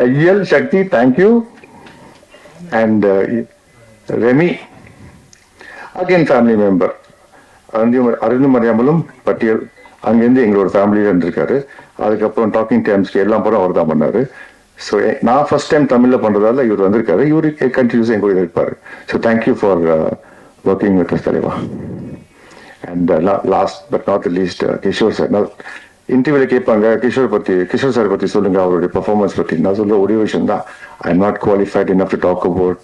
Iyal Sakthi, thank you. And Remi again family member. அறிந்தும் அறியாமலும் பட்டியல் அங்கேருந்து எங்களோட ஃபேமிலியில இருந்திருக்காரு. அதுக்கப்புறம் டாக்கிங் டைம்ஸ்க்கு எல்லாம் படம் அவர் தான் பண்ணாரு. ஸோ நான் ஃபர்ஸ்ட் டைம் தமிழில் பண்ணுறதால இவர் வந்திருக்காரு. இவரு கண்டினியூஸாக எங்க கூட இருப்பாரு. So thank you for working with தலைவா. And last but not least Kishore sir. இன்டர்வியூல கேட்பாங்க கிஷோர் சார் பத்தி சொல்லுங்க, அவருடைய பெர்ஃபார்மன்ஸ் பத்தி. நான் சொல்ற ஒரே விஷயம் தான், I am not qualified enough to talk about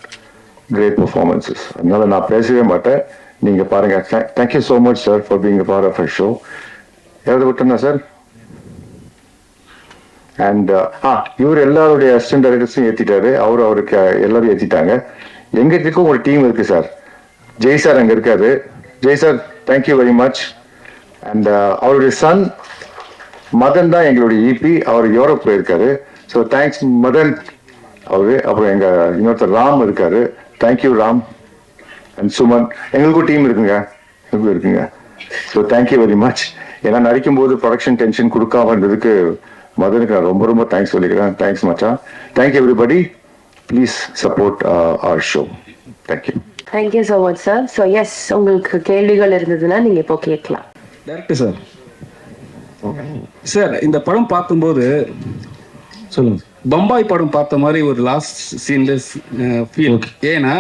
great performances. அதனால நான் பேசவே மாட்டேன். நீங்க பாருங்க. Thank you so much sir for being a part of a show. யாராவது விட்டுருந்தா சார்? அண்ட் இவர் எல்லாருடைய அசிஸ்டன்ட் டைரக்டர்ஸையும் ஏற்றிட்டாரு. அவருக்கு எல்லாரும் ஏற்றிட்டாங்க. எங்களுக்கும் ஒரு டீம் இருக்கு சார். ஜெய் சார் அங்கே இருக்காரு. Jai sir, thank you very much. And அவருடைய சன் மதன் தான் எங்களுடைய இபி. அவர் யூரோப் போயிருக்காரு. ஸோ தேங்க்ஸ் மதன் அவரு. அப்புறம் எங்க இன்னொருத்தர் ராம் இருக்காரு. தேங்க்யூ ராம். அண்ட் சுமன். எங்களுக்கும் டீம் இருக்குங்க. So thank you very much. ஏன்னா நடிக்கும் போது ப்ரொடக்ஷன் டென்ஷன் கொடுக்காம இருந்ததுக்கு மதனுக்கு நான் ரொம்ப ரொம்ப தேங்க்ஸ் சொல்லிக்கிறேன். தேங்க்ஸ் மச்சான். Thank you everybody. Please support our show. Thank you. Thank you so much sir. So yes, உங்களுக்கு கேள்விகள் இருந்ததுன்னா நீங்க இப்போ கேட்கலாம். டைரக்டர் சார், சார் இந்த படம் பார்க்கும்போது சொல்லுங்க, பம்பாய் படம் பார்த்த மாதிரி ஒரு லாஸ்ட் சீன்ல ஃபீல். ஏன்னா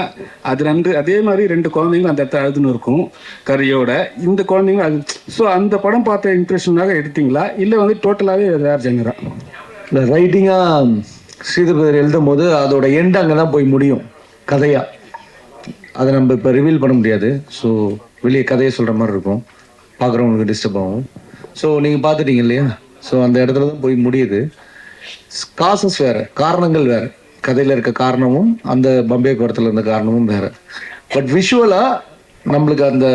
அது அதே மாதிரி 2 குழந்தைங்களும் அந்த இடத்துல அழுதுன்னு இருக்கும் கரியோட. இந்த குழந்தைங்களும் அது. ஸோ அந்த படம் பார்த்த இம்ப்ரெஷனாக எடுத்தீங்களா இல்லை வந்து டோட்டலாகவே வேறு ஜெனரா? இல்லை, ரைட்டிங்காக ஸ்ரீதர் பிரதர் எழுதும் போது அதோட எண்ட் அங்கே தான் போய் முடியும் கதையா. அதை நம்ம இப்போ ரிவீல் பண்ண முடியாது. ஸோ வெளியே கதையை சொல்கிற மாதிரி இருக்கும், பார்க்குறவங்களுக்கு டிஸ்டர்ப் ஆகும். ஸோ நீங்கள் பார்த்துட்டீங்க இல்லையா? ஸோ அந்த இடத்துல தான் போய் முடியுது. காசஸ் வேற, காரணங்கள் வேற. கதையில இருக்க காரணமும் அந்த பம்பே படத்துல இருந்த காரணமும் வேற. பட் விஷுவலா நம்மளுக்கு அந்த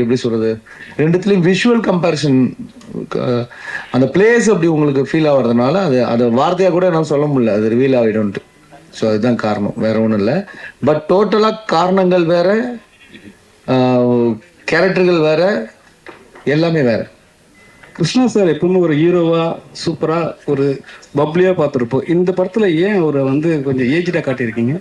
எப்படி சொல்றது, ரெண்டுத்துலயும் விஷுவல் கம்பேரிசன், அந்த பிளேஸ் அப்படி உங்களுக்கு ஃபீல் ஆகுறதுனால அதை வார்த்தையா கூட நான் சொல்ல முடியல, அது ரிவீல் ஆகிடும்ட்டு. ஸோ அதுதான் காரணம், வேற ஒன்றும் இல்லை. பட் டோட்டலா காரணங்கள் வேற, கேரக்டர்கள் வேற, எல்லாமே வேற. கிருஷ்ணா சார் எப்பவுமே ஒரு ஹீரோவா சூப்பரா ஒரு பப்ளியா பார்த்துருப்போம். இந்த படத்துல ஏன் அவரை வந்து கொஞ்சம் ஏஜ்டா காட்டியிருக்கீங்க?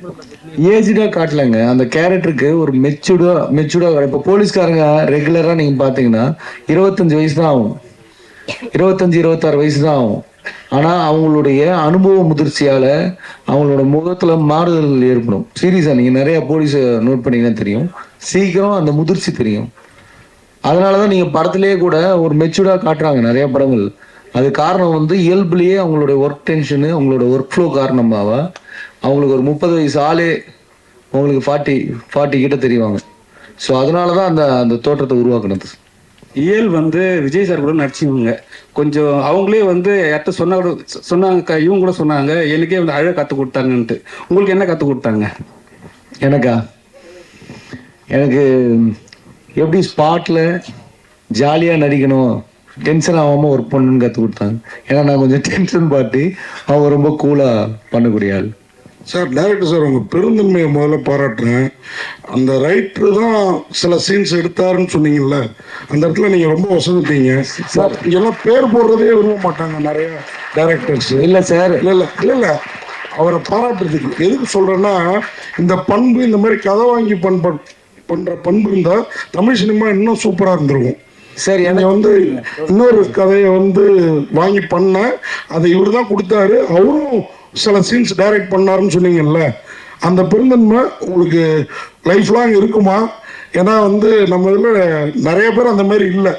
ஏஜ்டா காட்டலங்க, அந்த கேரக்டருக்கு ஒரு மெச்சூர்டா. இப்போ போலீஸ்காரங்க ரெகுலரா நீங்க பாத்தீங்கன்னா 25 வயசு தான் ஆகும், 25-26 வயசு தான் ஆகும். ஆனா அவங்களுடைய அனுபவ முதிர்ச்சியால அவங்களோட முகத்துல மாறுதல் ஏற்படும். சீரியஸா நீங்க நிறைய போலீஸ் நோட் பண்ணீங்கன்னா தெரியும், சீக்கிரம் அந்த முதிர்ச்சி தெரியும். அதனாலதான் நீங்க படத்திலேயே கூட ஒரு மெச்சூர்டா காட்டுறாங்க நிறைய படங்கள். அது காரணம் வந்து இயல்புலயே அவங்களுடைய ஒர்க் டென்ஷனு, அவங்களோட ஒர்க் ஃப்ளோ காரணமாக அவங்களுக்கு ஒரு 30 வயசு ஆளே அவங்களுக்கு 40 கிட்ட தெரிவாங்க. ஸோ அதனாலதான் அந்த தோற்றத்தை உருவாக்குனது. இயல் வந்து விஜய் சார் கூட நடிச்சுங்க. கொஞ்சம் அவங்களே வந்து யார்கிட்ட சொன்னாங்க, இவங்க கூட சொன்னாங்க எனக்கே வந்து அழகாக கற்றுக் கொடுத்தாங்கன்ட்டு. உங்களுக்கு என்ன கற்றுக் கொடுத்தாங்க? எனக்கு எப்படி ஸ்பாட்ல ஜாலியா நடிக்கணும், டென்ஷன் ஆகாம ஒர்க் பண்ணணும்னு கற்றுக் கொடுத்தாங்க. ஏன்னா நான் கொஞ்சம் டென்ஷன் பார்ட்டி, அவங்க ரொம்ப கூலா பண்ணக்கூடிய ஆள். சார், டைரக்டர் சார், உங்கள் பெருந்தன்மையை முதல்ல பாராட்டுறேன். அந்த ரைட்டரு தான் சில சீன்ஸ் எடுத்தாருன்னு சொன்னீங்கல்ல, அந்த இடத்துல நீங்கள் ரொம்ப வசந்துட்டீங்க சார். இங்கெல்லாம் பேர் போடுறதே விரும்ப மாட்டாங்க நிறைய டைரக்டர்ஸ். இல்லை சார், இல்லை அவரை பாராட்டுறதுக்கு எதுக்கு சொல்கிறேன்னா, இந்த பண்பு, இந்த மாதிரி கதை வாங்கி பண்ணுற பண்பு இருந்தால் தமிழ் சினிமா இன்னும் சூப்பராக இருந்திருக்கும். சரி, எனக்கு வந்து இன்னொரு கதையை வந்து வாங்கி பண்ண, அதை இவர் தான் கொடுத்தாரு. அவரும் சில சீன்ஸ் டைரக்ட் பண்ணாருன்னு சொன்னீங்கல்ல, அந்த பெருந்தன்மை உங்களுக்கு லைஃப் லாங் இருக்குமா? ஏன்னா வந்து நம்ம இதில் நிறைய பேர் அந்த மாதிரி இல்லை.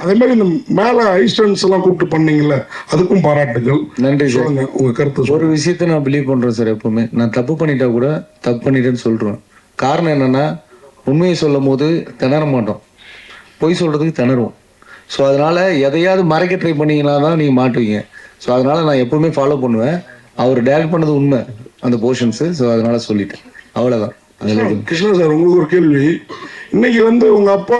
அதே மாதிரி இந்த மேலே ஐஸ்டன்ஸ் எல்லாம் கூப்பிட்டு பண்ணீங்கல்ல, அதுக்கும் பாராட்டுகள். நன்றி சார். உங்க கருத்து. ஒரு விஷயத்த நான் பிலீவ் பண்றேன் சார். எப்பவுமே நான் தப்பு பண்ணிட்டா கூட தப்பு பண்ணிட்டேன்னு சொல்றேன். காரணம் என்னன்னா, உண்மையை சொல்லும் போது திணற மாட்டோம், பொய் சொல்றதுக்கு திணறுவோம். ஸோ அதனால எதையாவது மறைக்க ட்ரை பண்ணீங்கன்னா தான் நீங்க மாட்டுவீங்க. ஸோ அதனால நான் எப்பவுமே ஃபாலோ பண்ணுவேன். அவர் டைரக்ட் பண்ணது உண்மை அந்த போர்ஷன்ஸ். ஸோ அதனால சொல்லிட்டேன், அவ்வளவுதான். கிருஷ்ணா சார், உங்களுக்கு ஒரு கேள்வி. இன்னைக்கு வந்து உங்க அப்பா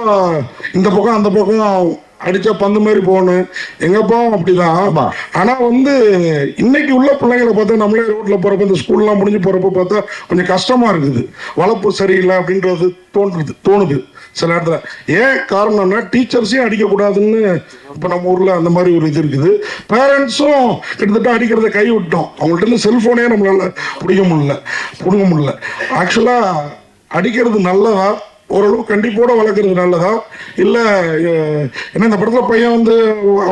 இந்த பக்கம் அந்த பக்கம் அடிச்சா பந்து மாதிரி போகணும், எங்க அப்பாவும் அப்படிதான். ஆனா வந்து இன்னைக்கு உள்ள பிள்ளைங்களை பார்த்தா, நம்மளே ரோட்ல போறப்ப, இந்த ஸ்கூல்லாம் முடிஞ்சு போறப்ப பார்த்தா கொஞ்சம் கஷ்டமா இருக்குது. வளர்ப்பு சரியில்லை அப்படின்றது தோணுது சில இடத்துல. ஏன் காரணம்னா, டீச்சர்ஸையும் அடிக்கக்கூடாதுன்னு இப்போ நம்ம ஊர்ல அந்த மாதிரி ஒரு இது இருக்குது. பேரண்ட்ஸும் கிட்டத்தட்ட அடிக்கிறத கை விட்டோம். அவங்கள்ட்ட இருந்து செல்போனே நம்மளால பிடுங்க முடியல. ஆக்சுவலா அடிக்கிறது நல்லதா, ஓரளவு கண்டிப்போட வளர்க்குறது நல்லதா, இல்லை ஏன்னா இந்த படத்தில் பையன் வந்து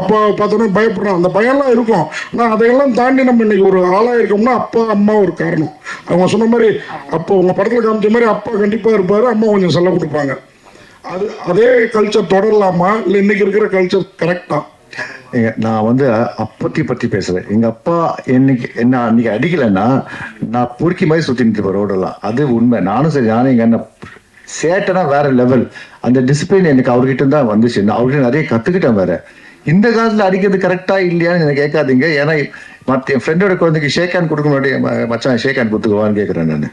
அப்பா பார்த்தோன்னே பயப்படுறான், அந்த பயம்லாம் இருக்கும். ஆனால் அதையெல்லாம் தாண்டி நம்ம இன்னைக்கு ஒரு ஆளாக இருக்கோம்னா அப்பா அம்மா ஒரு காரணம். அவங்க சொன்ன மாதிரி அப்போ உங்கள் படத்தில் காமிச்ச மாதிரி அப்பா கண்டிப்பாக இருப்பார், அம்மா கொஞ்சம் செல்லம் கொடுப்பாங்க. அதே கல்ச்சர் தொடரலாமா, இல்லை இன்னைக்கு இருக்கிற கல்ச்சர் கரெக்டா? நான் வந்து அப்பத்தி பத்தி பேசுறேன். எங்க அப்பா என்ன அன்னைக்கு அடிக்கலைன்னா நான் பொறுக்கி மாதிரி சுத்திட்டு இருப்பேன் ரோடெல்லாம். அது உண்மை. நானும் சரி, நானும் எங்க அண்ணன் சேட்டனா வேற லெவல். அந்த டிசிப்ளின் எனக்கு அவர்கிட்ட தான் வந்துச்சு. நான் அவர்கிட்ட நிறைய கத்துக்கிட்டேன். வேற இந்த காலத்துல அடிக்கிறது கரெக்டா இல்லையான்னு எனக்கு கேட்காதீங்க. ஏன்னா மற்ற என் ஃப்ரெண்டோட குழந்தைக்கு ஷேக் ஹேண்ட் கொடுக்க முன்னாடி மச்சான் ஷேக் ஹேண்ட் கொடுத்துக்குவான்னு கேட்குறேன் நான்.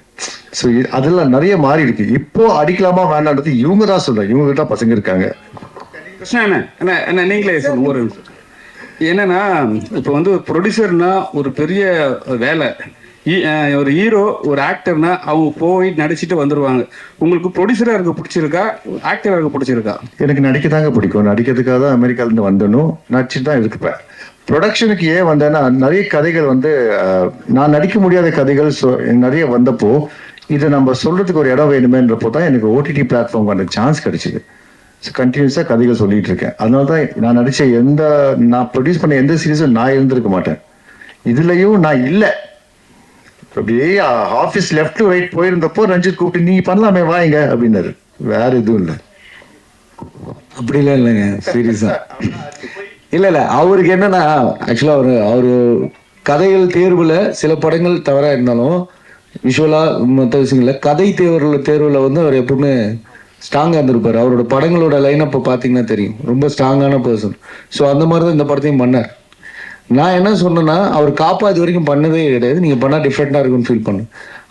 ஸோ அதெல்லாம் நிறைய மாறி இருக்கு. இப்போ அடிக்கலாமா வேண்டான்றது இவங்க தான் சொல்றேன். இவங்க கிட்ட பசங்க இருக்காங்க. கிருஷ்ணா என்ன நீங்களே சொல்லுங்க ஒரு நிமிஷம். என்னன்னா இப்போ வந்து ஒரு ப்ரொடியூசர்னா ஒரு பெரிய வேலை. ஒரு ஹீரோ ஒரு ஆக்டர்னா அவங்க போய் நடிச்சுட்டு வந்துருவாங்க. உங்களுக்கு ப்ரொடியூசரா இருக்க பிடிச்சிருக்கா, ஆக்டரா இருக்க பிடிச்சிருக்கா? எனக்கு நடிக்க தாங்க பிடிக்கும். நடிக்கிறதுக்காக தான் அமெரிக்காலேருந்து வந்தனும் நடிச்சுட்டு தான் இருப்பேன். ப்ரொடக்ஷனுக்கு ஏன் வந்தேன்னா நிறைய கதைகள் வந்து நான் நடிக்க முடியாத கதைகள் நிறைய வந்தப்போ இதை நம்ம சொல்றதுக்கு ஒரு இடம் வேணுமேன்றப்போ தான் எனக்கு ஓடிடி பிளாட்ஃபார்ம் அந்த சான்ஸ் கிடைச்சிது. கண்டினியூஸாக கதைகள் சொல்லிட்டு இருக்கேன். அதனால தான் நான் நடித்த நான் ப்ரொடியூஸ் பண்ண எந்த சீரீஸும் நான் இருந்திருக்க மாட்டேன். இதுலயும் நான் இல்லை. அப்படியே ஆஃபீஸ் லெஃப்ட் டு ரைட் போயிருந்தப்போ ரஞ்சித் கூப்பிட்டு நீ பண்ணலாமே வாங்க அப்படின்னாரு. வேற எதுவும் இல்லை. அப்படிலாம் இல்லைங்க, சீரியஸா இல்ல அவருக்கு என்னன்னா ஆக்சுவலா அவரு கதைகள் தேர்வுல சில படங்கள் தவறா இருந்தாலும் விஷுவலா மற்ற விஷயங்கள்ல கதை தேர்வுல வந்து அவர் எப்பவுமே ஸ்ட்ராங்கா இருந்திருப்பாரு. அவரோட படங்களோட லைனப்பை பார்த்தீங்கன்னா தெரியும், ரொம்ப ஸ்ட்ராங்கான பர்சன். ஸோ அந்த மாதிரி தான் இந்த படத்தையும் பண்ணார். நான் என்ன சொன்னேன்னா அவர் காப்பா இது வரைக்கும் பண்ணதே கிடையாது, நீங்க பண்ணா டிஃப்ரெண்டா இருக்குன்னு ஃபீல் பண்ணு.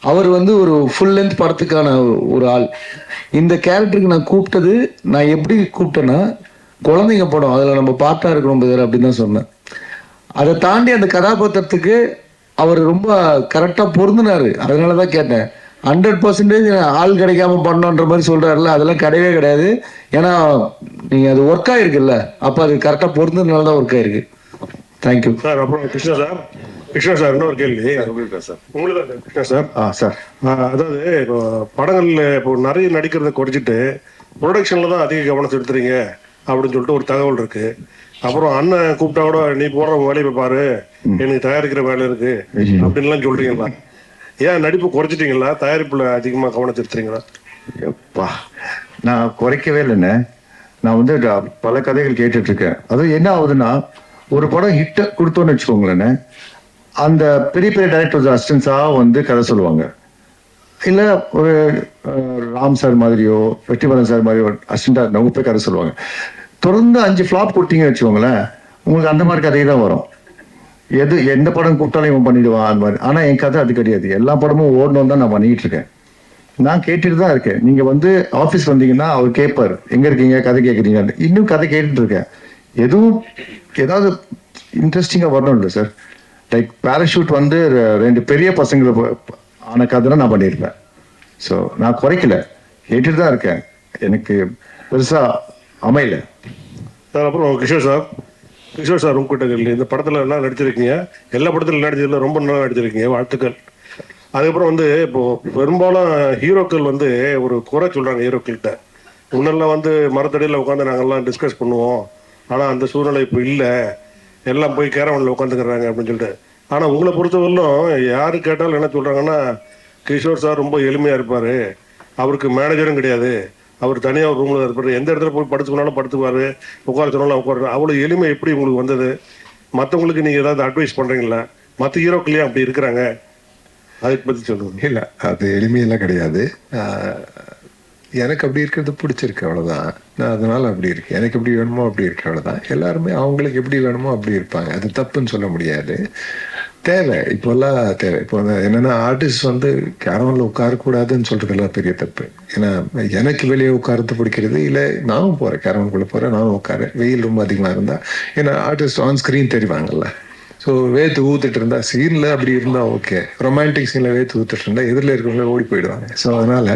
அவர் வந்து ஒரு ஃபுல் லென்த் படத்துக்கான ஒரு ஆள். இந்த கேரக்டருக்கு நான் கூப்பிட்டது, நான் எப்படி கூப்பிட்டேன்னா குழந்தைங்க படம், அதில் நம்ம பார்ட்டா இருக்கணும் பேர் அப்படின்னு தான் சொன்னேன். அதை தாண்டி அந்த கதாபாத்திரத்துக்கு அவர் ரொம்ப கரெக்டாக பொருந்தினாரு. அதனால தான் கேட்டேன். 100% ஆள் கிடைக்காம பண்ணோன்ற மாதிரி சொல்றாருல, அதெல்லாம் கிடையவே கிடையாது. ஏன்னா நீங்க அது ஒர்க் ஆயிருக்குல்ல, அப்போ அது கரெக்டாக பொருந்ததுனால தான் ஒர்க் ஆயிருக்கு. Thank you sir. அப்புறம் கிருஷ்ணா சார் இன்னொரு கேள்வி உங்களுக்கு கிருஷ்ணா சார். சார் அதாவது இப்போ படங்கள்ல இப்போ நிறைய நடிக்கிறத குறைச்சிட்டு ப்ரொடக்ஷன்ல தான் அதிக கவனம் செலுத்துறீங்க அப்படின்னு சொல்லிட்டு ஒரு தகவல் இருக்கு. அப்புறம் அண்ணன் கூப்பிட்டா கூட நீ போடுற வேலையை போய் பாரு, எனக்கு தயாரிக்கிற வேலை இருக்கு அப்படின்லாம் சொல்றீங்களா? ஏன் நடிப்பு குறைச்சிட்டீங்களா, தயாரிப்புல அதிகமா கவனம் செலுத்துறீங்களா? எப்பா நான் குறைக்கவே இல்லைண்ணே. நான் வந்து பல கதைகள் கேட்டுட்டு இருக்கேன். அது என்ன ஆகுதுன்னா ஒரு படம் ஹிட் கொடுத்தோன்னு வச்சுக்கோங்களேன்னு, அந்த பெரிய பெரிய டைரக்டர்ஸ் அசிஸ்டன்ஸாக வந்து கதை சொல்லுவாங்க. இல்லை ஒரு ராம் சார் மாதிரியோ வெற்றிமாறன் சார் மாதிரியோ அசிஸ்டண்டா அவங்க போய் கதை சொல்லுவாங்க. தொடர்ந்து 5 ஃப்ளாப் கொடுத்தீங்கன்னு வச்சுக்கோங்களேன், உங்களுக்கு அந்த மாதிரி கதை தான் வரும். எந்த படம் கூப்பிட்டாலும் இவன் பண்ணிடுவான் அந்த மாதிரி. ஆனால் என் கதை அது கிடையாது. எல்லா படமும் ஓடணும் தான் நான் பண்ணிட்டு இருக்கேன். நான் கேட்டுட்டு தான் இருக்கேன். நீங்க வந்து ஆஃபீஸ் வந்தீங்கன்னா அவர் கேட்பார், எங்க இருக்கீங்க, கதை கேட்குறீங்க. இன்னும் கதை கேட்டுட்டு இருக்கேன். ஏதாவது இன்ட்ரெஸ்டிங்கா வரணும் இல்லை சார். லைக் பேராஷூட் வந்து 2 பெரிய பசங்களை ஆன கதை நான் பண்ணியிருப்பேன். ஸோ நான் குறைக்கல, கேட்டுட்டு தான் இருக்கேன். எனக்கு பெருசா அமையல சார். அப்புறம் கிஷோர் சார் உங்ககிட்ட கேள்வி. இந்த படத்துல எல்லாம் நடிச்சிருக்கீங்க, எல்லா படத்துல நடிச்சதுல ரொம்ப நல்லா நடிச்சிருக்கீங்க, வாழ்த்துக்கள். அதுக்கப்புறம் வந்து இப்போ பெரும்பாலும் ஹீரோக்கள் வந்து ஒரு குறை சொல்றாங்க ஹீரோக்கள்கிட்ட. முன்னெல்லாம் வந்து மரத்தடியில் உட்காந்து நாங்கள்லாம் டிஸ்கஸ் பண்ணுவோம், ஆனா அந்த சூழ்நிலை இப்போ இல்லை, எல்லாம் போய் கேரவனில் உட்காந்துக்கிறாங்க அப்படின்னு சொல்லிட்டு. ஆனா உங்களை பொறுத்தவரையிலும் யாரு கேட்டாலும் என்ன சொல்றாங்கன்னா, கிஷோர் சார் ரொம்ப எளிமையா இருப்பாரு, அவருக்கு மேனேஜரும் கிடையாது, அவர் தனியா ஒரு ரூம்ல இருப்பாரு, எந்த இடத்துல போய் படுத்துக்கனாலும் படுத்துக்குவாரு, உட்கார சொன்னாலும் உட்காரு. அவ்வளவு எளிமை எப்படி உங்களுக்கு வந்தது? மற்றவங்களுக்கு நீங்க ஏதாவது அட்வைஸ் பண்றீங்களா? மற்ற ஹீரோக்களையும் அப்படி இருக்கிறாங்க, அதுக்கு பத்தி சொல்லுங்க. இல்லை, அது எளிமையெல்லாம் கிடையாது. எனக்கு அப்படி இருக்கிறது பிடிச்சிருக்கு, அவ்வளோதான். நான் அதனால அப்படி இருக்கு. எனக்கு எப்படி வேணுமோ அப்படி இருக்கு, அவ்வளோதான். எல்லாருமே அவங்களுக்கு எப்படி வேணுமோ அப்படி இருப்பாங்க. அது தப்புன்னு சொல்ல முடியாது. தேவை இப்போல்லாம் தேவை. இப்போ என்னன்னா ஆர்டிஸ்ட் வந்து கேரவனில் உட்காரக்கூடாதுன்னு சொல்றதெல்லாம் பெரிய தப்பு. ஏன்னா எனக்கு வெளியே உட்காரத்து பிடிக்கிறது இல்லை, நானும் போகிறேன் கேரவனுக்குள்ளே போகிறேன், நானும் உட்காரேன். வெயில் ரொம்ப அதிகமாக இருந்தால் ஏன்னா ஆர்டிஸ்ட் ஆன் ஸ்க்ரீன் தெரிவாங்கல்ல. ஸோ வேத்து ஊத்துட்டு இருந்தா சீன்ல அப்படி இருந்தா ஓகே, ரொமான்டிக் சீன்ல வேத்து ஊத்துட்டு இருந்தா எதிரில் இருக்கவங்க ஓடி போயிடுவாங்க. ஸோ அதனால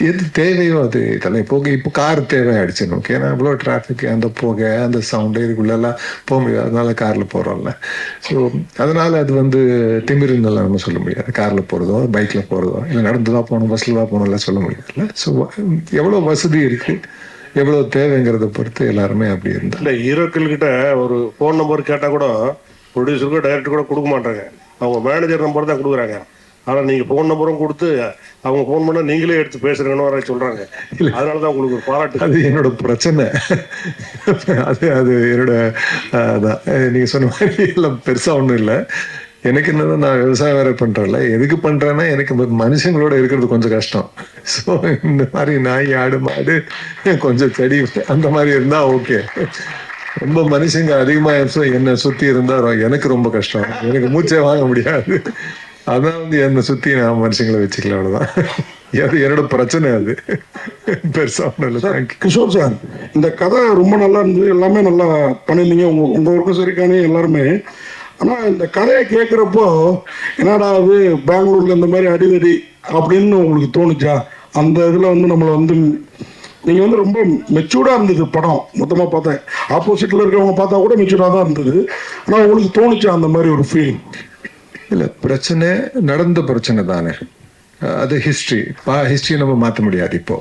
எது தேவையோ அது இதெல்லாம் இப்போ கார் தேவை ஆயிடுச்சுன்னு. ஓகே, ஏன்னா இவ்வளோ டிராஃபிக், அந்த புகை, அந்த சவுண்டு, இதுக்குள்ளெல்லாம் போக முடியாது. அதனால கார்ல போறோம்ல. ஸோ அதனால அது வந்து திமிருன்னெல்லாம் நம்ம சொல்ல முடியாது. கார்ல போறதோ பைக்ல போறதோ இல்லை நடந்து தான் போகணும் பஸ்ல தான் போகணும்லாம் சொல்ல முடியாதுல்ல. ஸோ எவ்வளோ வசதி இருக்கு, எவ்வளவு தேவைங்கிறத பொறுத்து எல்லாருமே அப்படி இருந்தா. இல்லை, ஹீரோக்கள் கிட்ட ஒரு ஃபோன் நம்பர் கேட்டால் கூட ப்ரொடியூசருக்கோ டைரக்டர் கூட கொடுக்க மாட்டாங்க, அவங்க மேனேஜர் நம்பர் தான் கொடுக்குறாங்க. ஆனால் நீங்கள் ஃபோன் நம்பரும் கொடுத்து அவங்க ஃபோன் பண்ணால் நீங்களே எடுத்து பேசுகிறேன்னு வர சொல்கிறாங்க. அதனால தான் உங்களுக்கு ஒரு பாராட்டு. அது என்னோட பிரச்சனை. அது என்னோட நீங்கள் சொன்ன மாதிரி எல்லாம் பெருசாக ஒன்றும் இல்லை. எனக்கு என்னன்னா, நான் விவசாயம் வேற பண்றேன்ல, எதுக்கு பண்றேன்னா எனக்கு மனுஷங்களோட இருக்கிறது கொஞ்சம் கஷ்டம். ஸோ இந்த மாதிரி நாய், ஆடு, மாடு, கொஞ்சம் செடி அந்த மாதிரி இருந்தா ஓகே. ரொம்ப மனுஷங்க அதிகமா என்னை சுத்தி இருந்தா எனக்கு ரொம்ப கஷ்டம், எனக்கு மூச்சே வாங்க முடியாது. அதான் என்னை சுத்தி நான் மனுஷங்களை வச்சுக்கல, அவ்வளவுதான். அது என்னோட பிரச்சனை. அது பெருசா ஒன்றும் இல்லை. தேங்க்யூ. கிஷோர் சார், இந்த கதை ரொம்ப நல்லா இருந்தது, எல்லாமே நல்லா பண்ணிருந்தீங்க. உங்க ஒர்க்கும் சரிக்கானே எல்லாருமே. ஆனா இந்த கதையை கேட்குறப்போ என்னடா அது பெங்களூர்ல இந்த மாதிரி அடிதடி அப்படின்னு உங்களுக்கு தோணுச்சா? அந்த இதுல நம்மளை நீங்க ரொம்ப மெச்சூர்டா இருந்தது படம். மொத்தமா பார்த்தேன், ஆப்போசிட்ல இருக்கவங்க பார்த்தா கூட மெச்சூர்டா தான் இருந்தது. ஆனா உங்களுக்கு தோணுச்சா அந்த மாதிரி ஒரு ஃபீல்? இல்ல, பிரச்சனை நடந்த பிரச்சனை தானே, அது ஹிஸ்டரி நம்ம மாற்ற முடியாது இப்போ.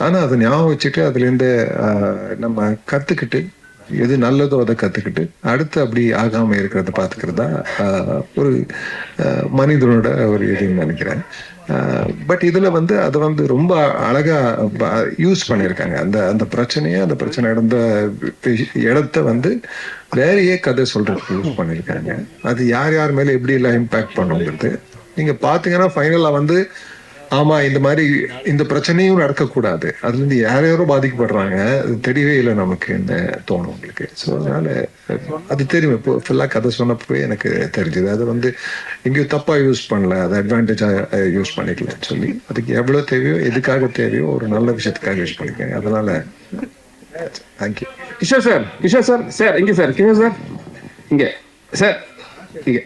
ஆனா அதை ஞாபகம் வச்சுட்டு அதுலேருந்து நம்ம கத்துக்கிட்டு எது நல்லதோ அதை கத்துக்கிட்டு அடுத்து அப்படி ஆகாம இருக்கிறத பாத்துக்கிறதா ஒரு மனிதனோட ஒரு இதுன்னு நினைக்கிறேன். பட் இதுல அதை ரொம்ப அழகா யூஸ் பண்ணியிருக்காங்க. அந்த பிரச்சனையை, அந்த பிரச்சனை நடந்த இடத்த வேறையே கதை சொல்றதுக்கு யூஸ் பண்ணியிருக்காங்க. அது யார் மேல எப்படி எல்லாம் இம்பாக்ட் பண்ணுங்கிறது நீங்க பாத்தீங்கன்னா ஃபைனலா ஆமா, இந்த மாதிரி இந்த பிரச்சனையும் நடக்கக்கூடாது, அதுல இருந்து யாரோ பாதிக்கப்படுறாங்க, அது தெரியவே இல்லை நமக்கு தோணும் உங்களுக்கு. ஸோ அதனால அது தெரியும். இப்போ ஃபுல்லா கதை சொன்னப்பவே எனக்கு தெரிஞ்சது. அது எங்கேயும் தப்பா யூஸ் பண்ணல, அது அட்வான்டேஜா யூஸ் பண்ணிக்கலன்னு சொல்லி அதுக்கு எவ்வளவு தேவையோ, எதுக்காக தேவையோ ஒரு நல்ல விஷயத்துக்காக யூஸ் பண்ணிக்கேன். அதனால தேங்க்யூ. கிஷோர் சார் சார் இங்கே சார், கிஷோர் சார் இங்கே சார் இங்கே.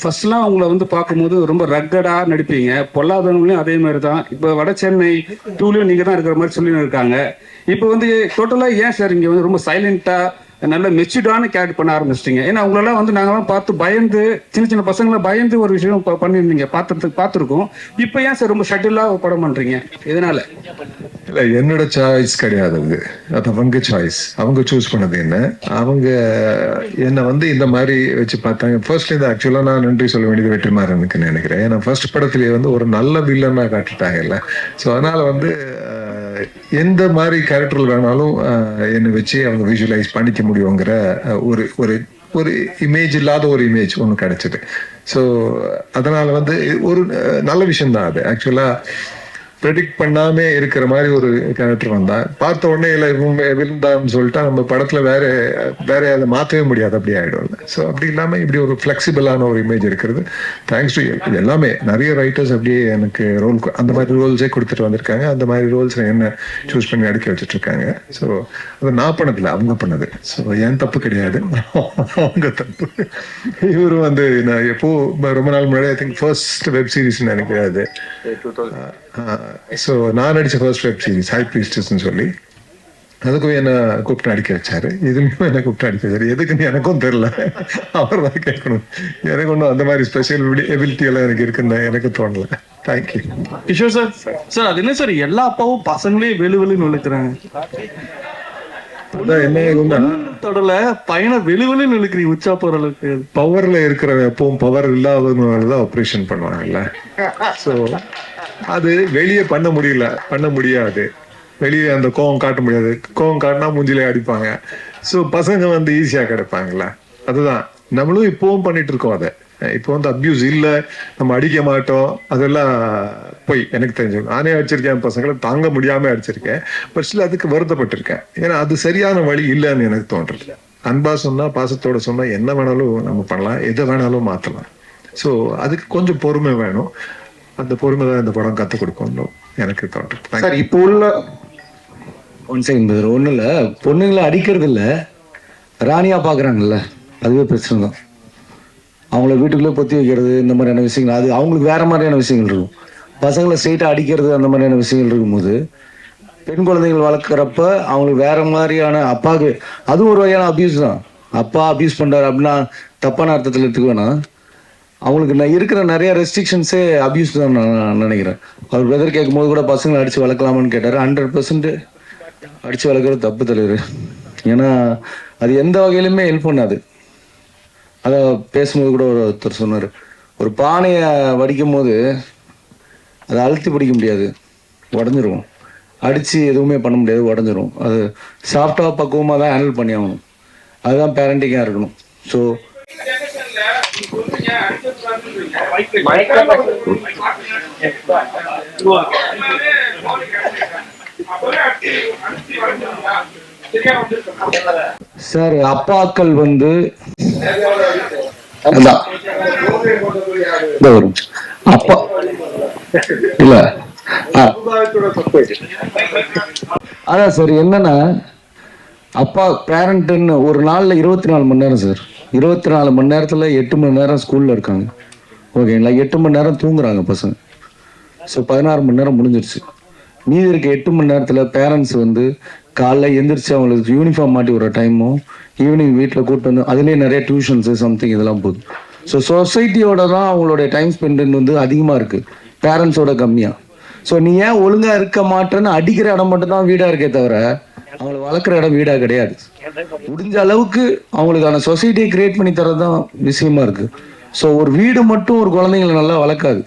ஃபர்ஸ்ட்லாம் அவங்கள பார்க்கும்போது ரொம்ப ரக்கடா நடிப்பீங்க, பொல்லாதவங்களையும் அதே மாதிரி தான். இப்போ வட சென்னை டூலையும் நீங்க தான் இருக்கிற மாதிரி சொல்லி இருக்காங்க. இப்போ டோட்டலா ஏன் சார் இங்க ரொம்ப சைலண்டா நல்ல மெச்சூர்டான கேரக்டர் பண்ண ஆரம்பிச்சிட்டீங்க? ஏன்னா அவங்களெல்லாம் நாங்களாம் பார்த்து பயந்து, சின்ன பசங்களை பயந்து ஒரு விஷயம் பண்ணிருந்தீங்க, பார்த்துருக்கோம். இப்போ ஏன் சார் ரொம்ப ஷட்டிலா படம் பண்றீங்க? எதனால? இல்ல, என்னோட சாய்ஸ் கிடையாது அது அவங்க சாய்ஸ். அவங்க சூஸ் பண்ணது என்ன, அவங்க என்னை இந்த மாதிரி வச்சு பார்த்தாங்க. ஃபர்ஸ்ட் ஆக்சுவலா நான் நன்றி சொல்ல வேண்டியது வெற்றிமாறனுக்கு நினைக்கிறேன். ஏன்னா ஃபர்ஸ்ட் படத்திலேயே ஒரு நல்ல வில்லனா காட்டுட்டாங்கல்ல. ஸோ அதனால எந்த மாதிரி கேரக்டர் வேணாலும் என்னை வச்சு அவங்க விஷுவலைஸ் பண்ணிக்க முடியுங்கிற ஒரு இமேஜ் இல்லாத ஒரு இமேஜ் ஒன்று கிடைச்சது. ஸோ அதனால ஒரு நல்ல விஷயம் தான் அது. ஆக்சுவலா ப்ரெடிக்ட் பண்ணாம இருக்கிற மாதிரி ஒரு கேரக்டர் வந்தா பார்த்த உடனே இல்லை விழுந்தான்னு சொல்லிட்டா நம்ம படத்துல வேற அதை மாற்றவே முடியாது, அப்படி ஆயிடும். ஸோ அப்படி இல்லாம இப்படி ஒரு ஃபிளெக்சிபிளான ஒரு இமேஜ் இருக்கிறது. தேங்க்ஸ் டு எல்லாமே நிறைய ரைட்டர்ஸ் அப்படியே எனக்கு ரோல் அந்த மாதிரி ரோல்ஸே கொடுத்துட்டு வந்திருக்காங்க. அந்த மாதிரி ரோல்ஸ் என்ன சூஸ் பண்ணி அடிக்க வச்சுட்டு இருக்காங்க. ஸோ அதை நான் பண்ணதில்லை, அவங்க பண்ணது. ஸோ என் தப்பு கிடையாது, அவங்க தப்பு. இவரு நான் எப்போ ரொம்ப நாள் முன்னாடி I think first web series நினைக்கிறேன் அது. ஸோ நான் நடிச்ச ஃபர்ஸ்ட் வெப் சீரிஸ் ஹை ப்ரீஸ்டஸ்ன்னு சொல்லி, அதுக்கும் என்ன கூப்பிட்டு அடிக்க வச்சாரு. இதுலயும் என்ன கூப்பிட்டு அடிக்க வச்சாரு. எதுக்குன்னு எனக்கும் தெரியல, அவர் தான் கேட்கணும். எனக்கு ஒன்றும் அந்த மாதிரி ஸ்பெஷல் எபிலிட்டி எல்லாம் எனக்கு இருக்குன்னு எனக்கு தோணல. தேங்க்யூ. கிஷோர் சார் சார் அது என்ன சார், எல்லா அப்பாவும் பசங்களே வெளுவெளுன்னு விழுக்கிறாங்க. தொடல பையனை வெளுவெளுன்னு இழுக்கிறீங்க உச்சா போற அளவுக்கு. பவர்ல இருக்கிற எப்பவும் பவர் இல்லாதவங்க ஆப்ரேஷன் பண்ணுவாங்கல்ல. ஸோ அது வெளியே பண்ண முடியாது. வெளியே அந்த கோவம் காட்ட முடியாது. கோவம் காட்டினா மூஞ்சிலே அடிப்பாங்க. ஸோ பசங்க ஈஸியா கிடைப்பாங்கல்ல. அதுதான் நம்மளும் இப்பவும் பண்ணிட்டு இருக்கோம். அதை இப்போ அபியூஸ் இல்லை, நம்ம அடிக்க மாட்டோம், அதெல்லாம் போய் எனக்கு தெரிஞ்சு நானே அடிச்சிருக்கேன், பசங்களை தாங்க முடியாம அடிச்சிருக்கேன். பட் ஸ்டில் அதுக்கு வருத்தப்பட்டிருக்கேன். ஏன்னா அது சரியான வழி இல்லைன்னு எனக்கு தோன்றுது. அன்பா சொன்னா, பாசத்தோட சொன்னா என்ன வேணாலும் நம்ம பண்ணலாம், எதை வேணாலும் மாற்றலாம். ஸோ அதுக்கு கொஞ்சம் பொறுமை வேணும். அந்த பொறுமை தான் இந்த படம் கற்றுக் கொடுக்கணும் எனக்கு தோன்றும். சார் இப்போ உள்ள ஒன்றும் இல்லை, பொண்ணுங்களை அடிக்கிறது இல்லை, ராணியா பார்க்குறாங்கல்ல, அதுவே பிரச்சனை தான். அவங்கள வீட்டுக்குள்ளே பொத்தி வைக்கிறது, இந்த மாதிரியான விஷயங்கள், அது அவங்களுக்கு வேற மாதிரியான விஷயங்கள் இருக்கும். பசங்களை ஸ்ட்ரெயிட்டாக அடிக்கிறது, அந்த மாதிரியான விஷயங்கள் இருக்கும்போது பெண் குழந்தைகள் வளர்க்குறப்ப அவங்களுக்கு வேற மாதிரியான அப்பாவுக்கு அதுவும் ஒரு வகையான அபியூஸ் தான். அப்பா அபியூஸ் பண்ணுறாரு அப்படின்னா தப்பான அர்த்தத்தில் எடுத்துக்குவேன்னா அவங்களுக்கு இருக்கிற நிறைய ரெஸ்ட்ரிக்ஷன்ஸே அபியூஸ் தான் நான் நினைக்கிறேன். அவர் பிரதர் கேட்கும்போது கூட பசங்களை அடித்து வளர்க்கலாமான்னு கேட்டார். 100% அடித்து வளர்க்குறது தப்பு தலைவர். ஏன்னா அது எந்த வகையிலுமே ஹெல்ப் பண்ணாது. அதை பேசும்போது கூட ஒருத்தர் சொன்னார், ஒரு பானையை வடிக்கும் போது அதை அழுத்தி பிடிக்க முடியாது, உடஞ்சிரும். அடித்து எதுவுமே பண்ண முடியாது, உடஞ்சிரும். அது சாஃப்டாக பக்குவமாக தான் ஹேண்டில் பண்ணி ஆகணும். அதுதான் பேரண்டிங்காக இருக்கணும். ஸோ சார், அப்பாக்கள் வந்து அப்பா இல்ல அதான் சார், என்னன்னா அப்பா பேரண்ட்னு ஒரு நாள்ல 24 மணி நேரம் சார். 24 மணி நேரத்துல 8 மணி நேரம் ஸ்கூல்ல இருக்காங்க, ஓகேங்களா? 8 மணி நேரம் தூங்குறாங்க பசங்க. ஸோ 16 மணி நேரம் முடிஞ்சிருச்சு. மீதி இருக்க 8 மணி நேரத்துல பேரண்ட்ஸ் வந்து காலைல எந்திரிச்சு அவங்களுக்கு யூனிஃபார்ம் மாட்டி விடுற டைமும், ஈவினிங் வீட்டில் கூப்பிட்டு வந்து அதுலேயே நிறைய டியூஷன்ஸு சம்திங் இதெல்லாம் போகுது. ஸோ சொசைட்டியோட தான் அவங்களுடைய டைம் ஸ்பெண்ட் வந்து அதிகமாக இருக்குது, பேரண்ட்ஸோட கம்மியாக. ஸோ நீ ஏன் ஒழுங்காக இருக்க மாட்டேன்னு அடிக்கிற இடம் மட்டும்தான் வீடாக இருக்கே தவிர அவங்களை வளர்க்குற இடம் வீடாக கிடையாது. முடிஞ்ச அளவுக்கு அவங்களுக்கான சொசைட்டியை கிரியேட் பண்ணி தரது தான் விஷயமா இருக்குது. ஸோ ஒரு வீடு மட்டும் ஒரு குழந்தைங்களை நல்லா வளர்க்காது.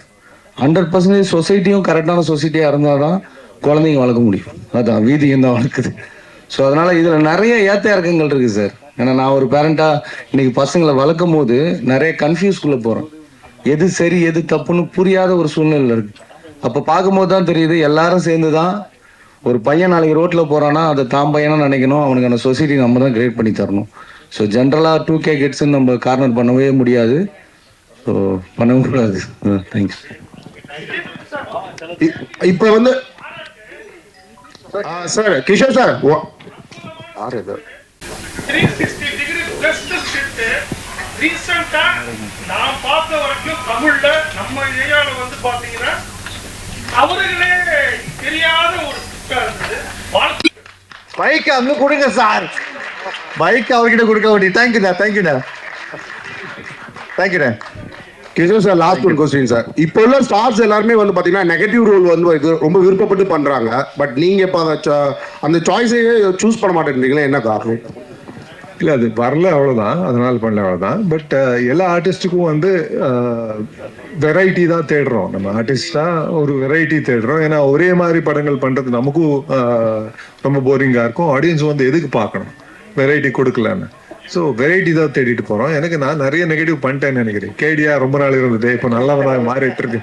100% சொசைட்டியும் கரெக்டான சொசைட்டியாக இருந்தால் தான் குழந்தைங்க வளர்க்க முடியும். அதான் வீதியும் தான் வளர்க்குது. ஸோ அதனால் இதில் நிறைய ஏற்ற இறக்கங்கள் இருக்குது சார். ஏன்னா நான் ஒரு பேரண்ட்டாக இன்னைக்கு பசங்களை வளர்க்கும் போது நிறைய கன்ஃபியூஸ்குள்ளே போகிறேன். எது சரி எது தப்புன்னு புரியாத ஒரு சூழ்நிலை இருக்குது. அப்போ பார்க்கும்போது தான் தெரியுது, எல்லாரும் சேர்ந்து தான் ஒரு பையன் நாளைக்கு ரோட்டில் போகிறான்னா அதை தான் பையனாக நினைக்கணும், அவனுக்கான சொசைட்டி நம்ம தான் கிரியேட் பண்ணி தரணும். ஸோ ஜென்ரலாக 2K கிட்ஸ்ன்னு நம்ம கார்னர் பண்ணவே முடியாது. ஸோ பண்ணவும் கூடாது. தேங்க்ஸ். இப்போ வந்து sir Kishore sir, 360 degree plus shift ரீசெண்டா நான் பார்த்த வரைக்கும் தமிழ்ல நம்ம ஏரியால வந்து பாத்தீங்கன்னா அவர்களே தெரியாத ஒரு ஸ்கிரிப்டா இருந்தது. பைக் அங்க கொடுங்க சார், பைக் அவர்கிட்ட கொடுக்க வேண்டிய. தேங்க்யூண்ணா, தேங்க்யூண்ணா, தேங்க்யூண்ணா. கிஷோர் சார், லாஸ்ட் ஒரு கொஸ்டின் சார். இப்போ உள்ள ஸ்டார்ஸ் எல்லாருமே வந்து பாத்தீங்கன்னா நெகட்டிவ் ரோல் வந்து ரொம்ப விருப்பப்பட்டு பண்றாங்க. பட் நீங்க இப்போ அந்த சாய்ஸையே சூஸ் பண்ண மாட்டேன்றீங்களா, என்ன காரணம்? இல்லை, அது வரல, அவ்வளோதான், அதனால பண்ணல, அவ்வளோதான். பட் எல்லா ஆர்டிஸ்ட்டுக்கும் வந்து வெரைட்டி தான் தேடுறோம். நம்ம ஆர்டிஸ்டாக ஒரு வெரைட்டி தேடுறோம். ஏன்னா ஒரே மாதிரி படங்கள் பண்ணுறது நமக்கும் ரொம்ப போரிங்காக இருக்கும். ஆடியன்ஸ் வந்து எதுக்கு பார்க்கணும், வெரைட்டி கொடுக்கலன்னு. ஸோ வெரைட்டி தான் தேடிட்டு போகிறோம். எனக்கு நான் நிறைய நெகட்டிவ் பண்ணிட்டேன்னு நினைக்கிறேன். கேடியா ரொம்ப நாள் இருந்தது, இப்போ நல்லவனாக மாறிட்டு இருக்கு.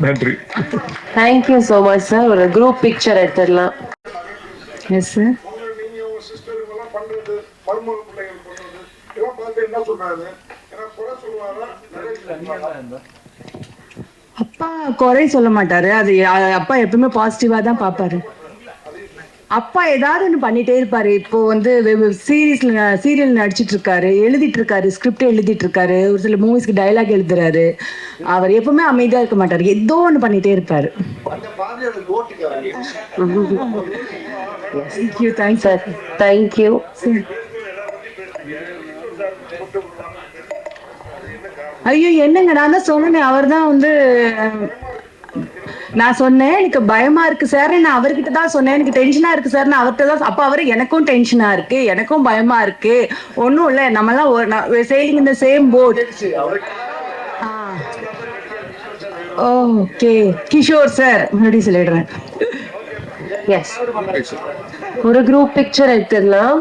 நன்றி. Thank you so much sir. ஒரு குரூப் பிக்சர் எடுத்துடலாம். Yes sir. அப்பா குறை சொல்ல மாட்டாரு. அது அப்பா எப்பவுமே பாசிட்டிவா தான் பாப்பாரு. அப்பா ஏதாவது ஒன்று பண்ணிட்டே இருப்பாரு. இப்போ வந்து சீரியல் நடிச்சிட்டு இருக்காரு, எழுதிட்டு இருக்காரு, ஸ்கிரிப்ட் எழுதிட்டு இருக்காரு, ஒரு சில மூவிஸ்க்கு டைலாக் எழுதுறாரு. அவர் எப்பவுமே அமைதியா இருக்க மாட்டாரு, ஏதோ ஒன்று பண்ணிட்டே இருப்பாரு. தேங்க்யூ. Thanks sir. தேங்க்யூ. ஐயோ என்னங்க, நான் தான் சொன்னேன், அவர் தான் வந்து நான் சொன்னேன் எனக்கு பயமா இருக்கு சார், நான் அவர்கிட்ட தான் சொன்னேன், எனக்கு டென்ஷனா இருக்கு சார், நான் அவர்கிட்ட தான். அப்ப அவரு எனக்கும் டென்ஷனா இருக்கு, எனக்கும் பயமா இருக்கு, ஒன்னும் இல்ல, நம்மலாம் சேலிங் இந்த same boat. Okay Kishore sir, மறுபடியும் சொல்லிடுறேன். எஸ், ஒரு குரூப் பிக்சர் எடுத்துடலாம்.